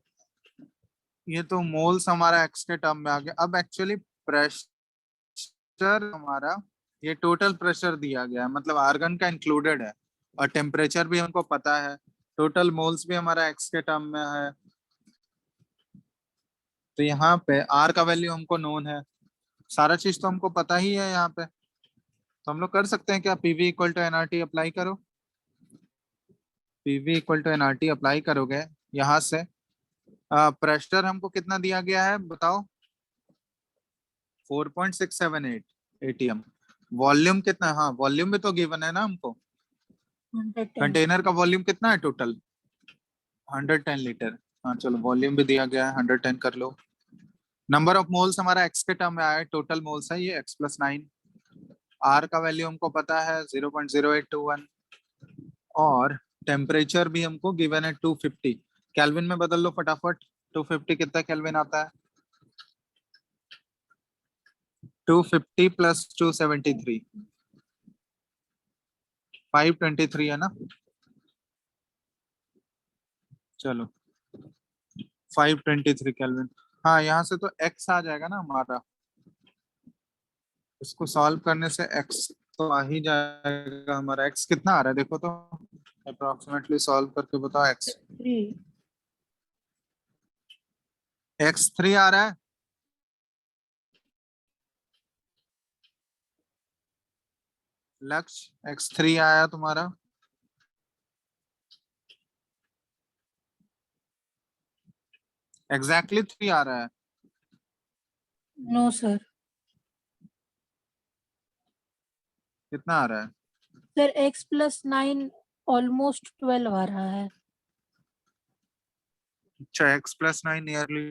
ये तो मोल्स हमारा x के टर्म में आ गया। अब एक्चुअली प्रेशर हमारा, ये टोटल प्रेशर दिया गया है, मतलब आर्गन का इंक्लूडेड है, और टेम्परेचर भी हमको पता है, टोटल मोल्स भी हमारा x के टर्म में है। तो यहाँ पे r का वैल्यू हमको नोन है, सारा चीज तो हमको पता ही है यहाँ पे। तो हम लोग कर सकते हैं क्या, PV = nRT अप्लाई करो। PV = nRT अप्लाई करोगे यहाँ से, प्रेशर हमको कितना दिया गया है बताओ, 4.678 ATM। वॉल्यूम कितना, हाँ वॉल्यूम भी तो गिवन है ना हमको, 110। कंटेनर का वॉल्यूम कितना है टोटल, 110 लीटर। हाँ चलो, वॉल्यूम भी दिया गया है, 110 कर लो। नंबर ऑफ मोल्स हमारा x के टर्म में आया है, टोटल मोल्स है ये x + 9। r का वैल्यू हमको पता है 0.0821, और टेम्परेचर भी हमको गिवन है 250। केल्विन में बदल लो फटाफट, 250 कितना केल्विन आता है, 250 + 273, 523 है ना। चलो 523 केल्विन। हाँ यहाँ से तो x आ जाएगा ना हमारा, इसको सॉल्व करने से x तो आ ही जाएगा हमारा। x कितना आ रहा है देखो तो, अप्रोक्सीमेटली सॉल्व करके बताओ। x 3। x3 आ रहा है, लक्ष्य x3 आया तुम्हारा, एग्जैक्टली 3 आ रहा है। No sir. कितना आ रहा है, सर x + 9 ऑलमोस्ट 12 आ रहा है। अच्छा x + 9 नियरली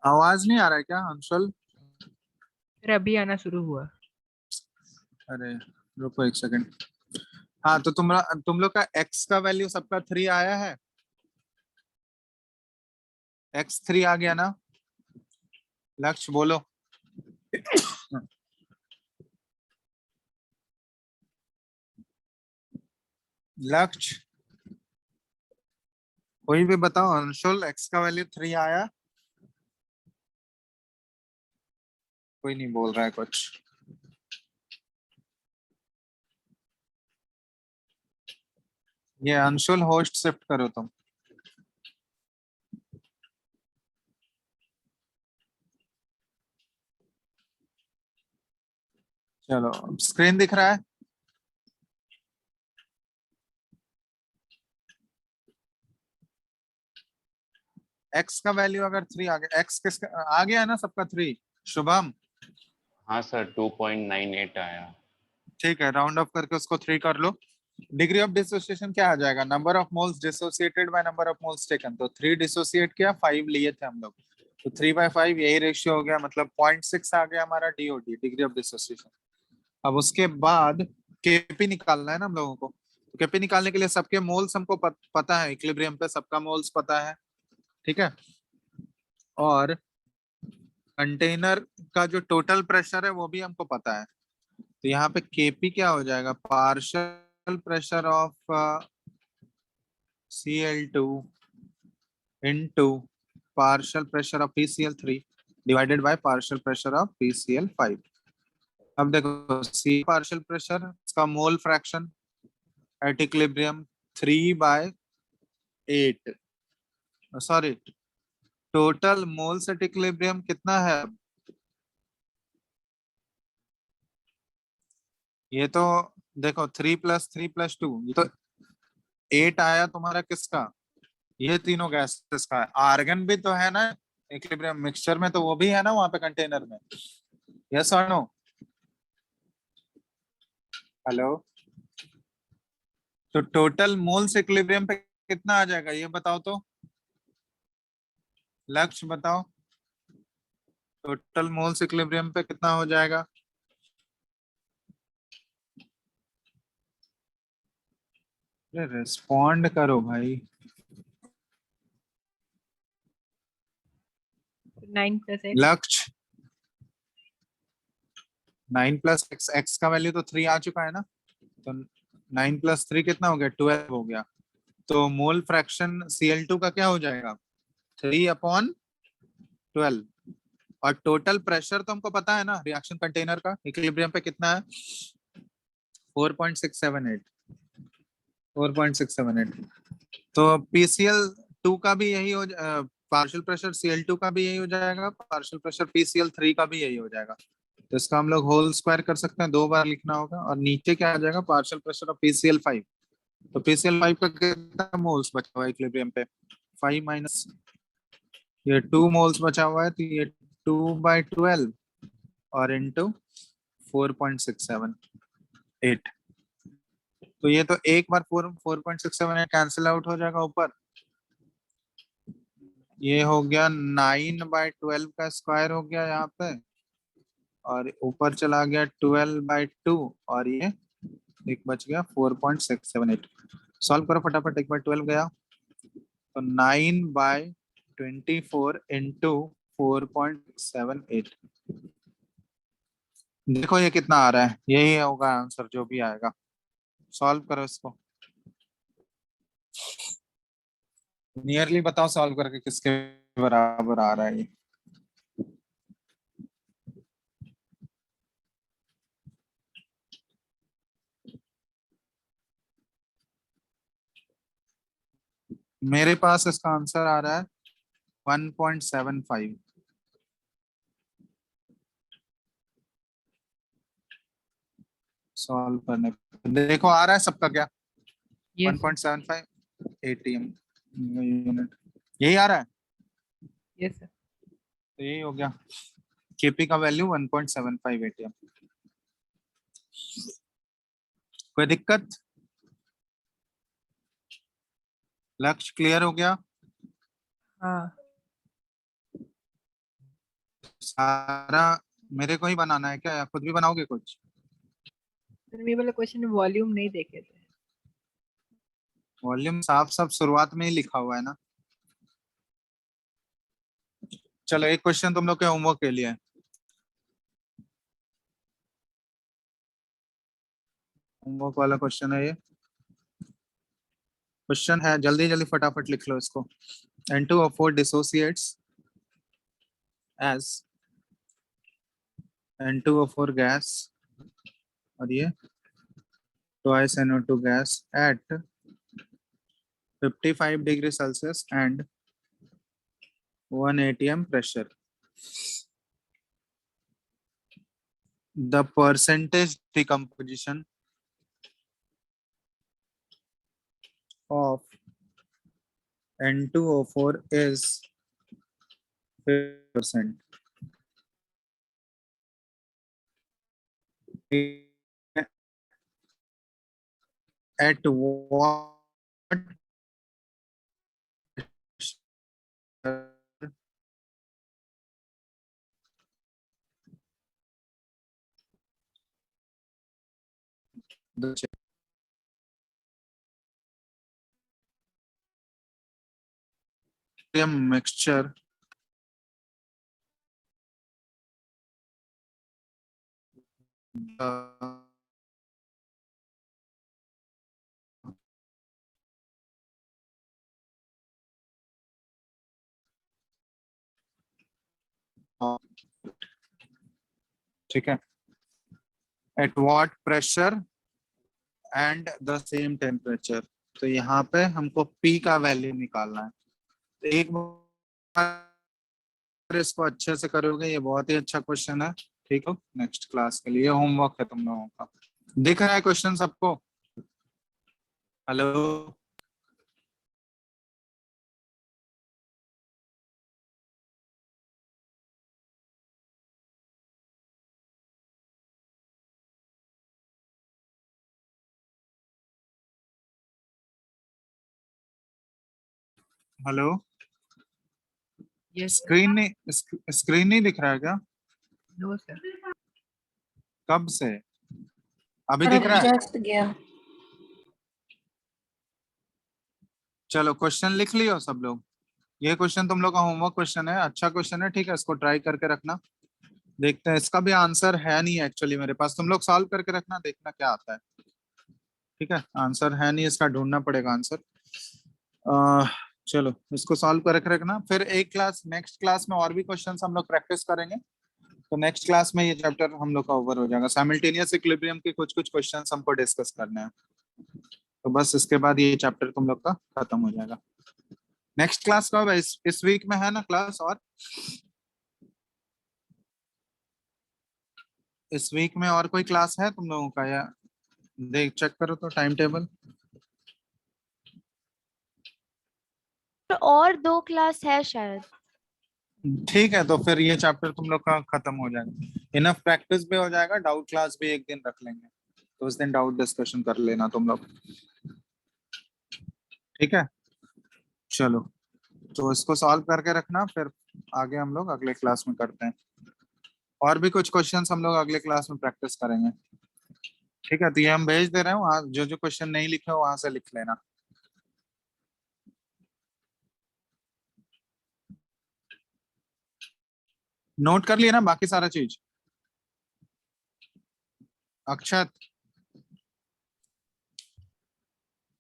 आवाज नहीं आ रहा है क्या अंशुल? फिर अभी आना शुरू हुआ। अरे रुको एक सेकंड। हाँ तो तुम लोग का x का वैल्यू सबका 3 आया है, x3 आ गया ना, लक्ष्य बोलो। लक्ष्य कोई भी बताओ, अंशुल x का वैल्यू 3 आया? कोई नहीं बोल रहा है कुछ। ये अंशुल होस्ट शिफ्ट करो तुम। चलो स्क्रीन दिख रहा है? एक्स का वैल्यू अगर 3 आ गया, एक्स किसका आ गया ना सबका 3? शुभम हाँ सर 2.98 आया। ठीक है, राउंड ऑफ करके उसको 3 कर लो। डिग्री ऑफ डिसोसिएशन क्या आ जाएगा? Number of moles dissociated by number of moles taken. तो 3 डिसोसिएट किया, 5 लिए थे हम लोग, तो 3/5 यही रेशियो हो गया, मतलब 0.6 आ गया हमारा डीओडी, डिग्री ऑफ डिसोसिएशन। अब उसके बाद केपी निकालना है ना हम लोगों को। तो केपी निकालने के लिए सबके मोल्स हमको पता है, इक्विलिब्रियम पे सबका मोल्स पता है, ठीक है। और कंटेनर का जो टोटल प्रेशर है वो भी हमको पता है। तो यहाँ पे केपी क्या हो जाएगा? Partial pressure of Cl2 into partial pressure of PCl3 divided by partial pressure of PCl5। अब देखो C पार्शियल प्रेशर, इसका mole fraction at equilibrium 3/8, sorry total moles at equilibrium कितना है? ये तो देखो 3 + 3 + 2, ये तो 8 आया तुम्हारा किसका? ये तीनों गैसेस का है। आर्गन भी तो है ना इक्विलिब्रियम मिक्सचर में, तो वो भी है ना वहां पे कंटेनर में, यस और नो? हेलो, तो टोटल मोल्स इक्विलिब्रियम पे कितना आ जाएगा ये बताओ तो, लक्ष्य बताओ, टोटल मोल्स इक्विलिब्रियम पे कितना हो जाएगा? रिस्पॉन्ड करो भाई। 9 + x। लक्ष्य 9 + x, x का वैल्यू तो 3 आ चुका है ना, तो 9 + 3 कितना हो गया? 12 हो गया। तो मोल फ्रैक्शन Cl2 का क्या हो जाएगा? 3/12। और टोटल प्रेशर तो हमको पता है ना रिएक्शन कंटेनर का इक्विलिब्रियम पे कितना है? 4.678, 4.678। तो PCl2 का भी यही हो, पार्शियल प्रेशर Cl2 का भी यही हो जाएगा, पार्शियल प्रेशर PCl3 का भी यही हो जाएगा। तो इसका हम लोग होल स्क्वायर कर सकते हैं, 2 बार लिखना होगा। और नीचे क्या आ जाएगा? Partial pressure of PCl5। तो PCl5 का कितना मोल्स बचा हुआ है इक्विलिब्रियम पे? 5 माइनस ये 2 मोल्स बचा हुआ है, तो ये 2/12 और इंटू 4.678। तो ये तो एक बार 4.678 कैंसिल आउट हो जाएगा ऊपर। ये हो गया 9/12 का स्क्वायर हो गया यहाँ पे, और ऊपर चला गया 12/2, और ये एक बच गया 4.678। सॉल्व करो फटाफट, 1/12 गया तो 9/24 इंटू 4.78। देखो ये कितना आ रहा है, यही होगा आंसर जो भी आएगा। सॉल्व करो इसको, नियरली बताओ सॉल्व करके किसके बराबर आ रहा है ये। मेरे पास इसका आंसर आ रहा है 1.75। सॉल्व करने पे देखो आ रहा है सबका क्या? यस 1.75 ATM यूनिट, यही आ रहा है। Yes sir. तो यही हो गया, केपी का वैल्यू 1.75 ATM। कोई दिक्कत? लक्ष्य क्लियर हो गया? हाँ सारा मेरे को ही बनाना है क्या, या खुद भी बनाओगे कुछ? सर, ये वाला क्वेश्चन वॉल्यूम नहीं देखे थे। वॉल्यूम साफ साफ शुरुआत में ही लिखा हुआ है ना। चलो एक क्वेश्चन तुम लोग के होमवर्क के लिए, होमवर्क वाला क्वेश्चन है ये। क्वेश्चन है, जल्दी जल्दी फटाफट लिख लो इसको। N2O4 dissociates as N2O4 gas, और ये twice NO2 gas at 55 degree Celsius and 1 atm pressure। the percentage decomposition of N2O4 is 50%. At what the mixture ठीक है, at what pressure and the same temperature. तो यहाँ पे हमको P का value निकालना है। तो एक बार इसको अच्छे से करोगे, ये बहुत ही अच्छा क्वेश्चन है। ठीक हो, नेक्स्ट क्लास के लिए होमवर्क है तुम लोगों का। दिख रहा है क्वेश्चन सबको? हेलो, हेलो, Yes, स्क्रीन नहीं दिख रहा है क्या? no sir. कब से? अभी दिख रहा है? जस्ट गया। चलो क्वेश्चन लिख लियो सब लोग। ये क्वेश्चन तुम लोग का होमवर्क क्वेश्चन है, अच्छा क्वेश्चन है, ठीक है, इसको ट्राई करके रखना। देखते हैं, इसका भी आंसर है नहीं एक्चुअली मेरे पास, तुम लोग सॉल्व करके रखना, देखना क्या आता है। ठीक है, आंसर है नहीं, इसका ढूंढना पड़ेगा आंसर। चलो इसको सॉल्व करके रखना, फिर एक क्लास नेक्स्ट क्लास में और भी क्वेश्चंस हम लोग प्रैक्टिस करेंगे। तो नेक्स्ट क्लास में ये चैप्टर हम लोग का ओवर हो जाएगा। साइमल्टेनियस इक्विलिब्रियम के कुछ कुछ क्वेश्चंस हमको डिस्कस करने हैं, तो बस इसके बाद ये चैप्टर तुम लोग का खत्म हो जाएगा। नेक्स्ट क्लास कब है? इस वीक में है ना क्लास? और इस वीक में और कोई क्लास है तुम लोगों का? या देख चेक करो तो टाइम टेबल। और 2 क्लास है शायद। ठीक है, तो फिर ये चैप्टर तुम लोग का खत्म हो जाएगा, इनफ प्रैक्टिस भी हो जाएगा, डाउट क्लास भी एक दिन रख लेंगे, तो उस दिन डाउट डिस्कशन कर लेना तुम लोग। ठीक है, चलो तो इसको सॉल्व करके रखना, फिर आगे हम लोग अगले क्लास में करते हैं। और भी कुछ क्वेश्चंस हम लोग अगले क्लास में प्रैक्टिस करेंगे। ठीक है, तो ये हम भेज दे रहे हैं, वहां जो जो क्वेश्चन नहीं लिखे हो वहां से लिख लेना। नोट कर लिया ना बाकी सारा चीज? अक्षत?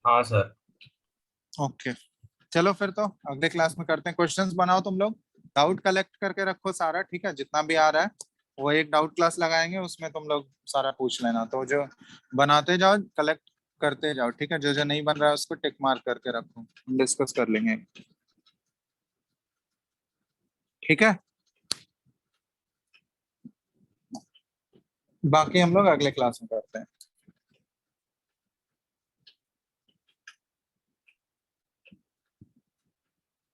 हाँ सर। ओके, चलो फिर तो अगले क्लास में करते हैं। क्वेश्चंस बनाओ तुम लोग, डाउट कलेक्ट करके रखो सारा, ठीक है, जितना भी आ रहा है वो एक डाउट क्लास लगाएंगे, उसमें तुम लोग सारा पूछ लेना। तो जो बनाते जाओ, कलेक्ट करते जाओ, ठीक है, जो जो नहीं बन रहा है उसको टिक मार्क करके रखो, डिस्कस कर लेंगे। ठीक है, बाकी हम लोग अगले क्लास में करते हैं।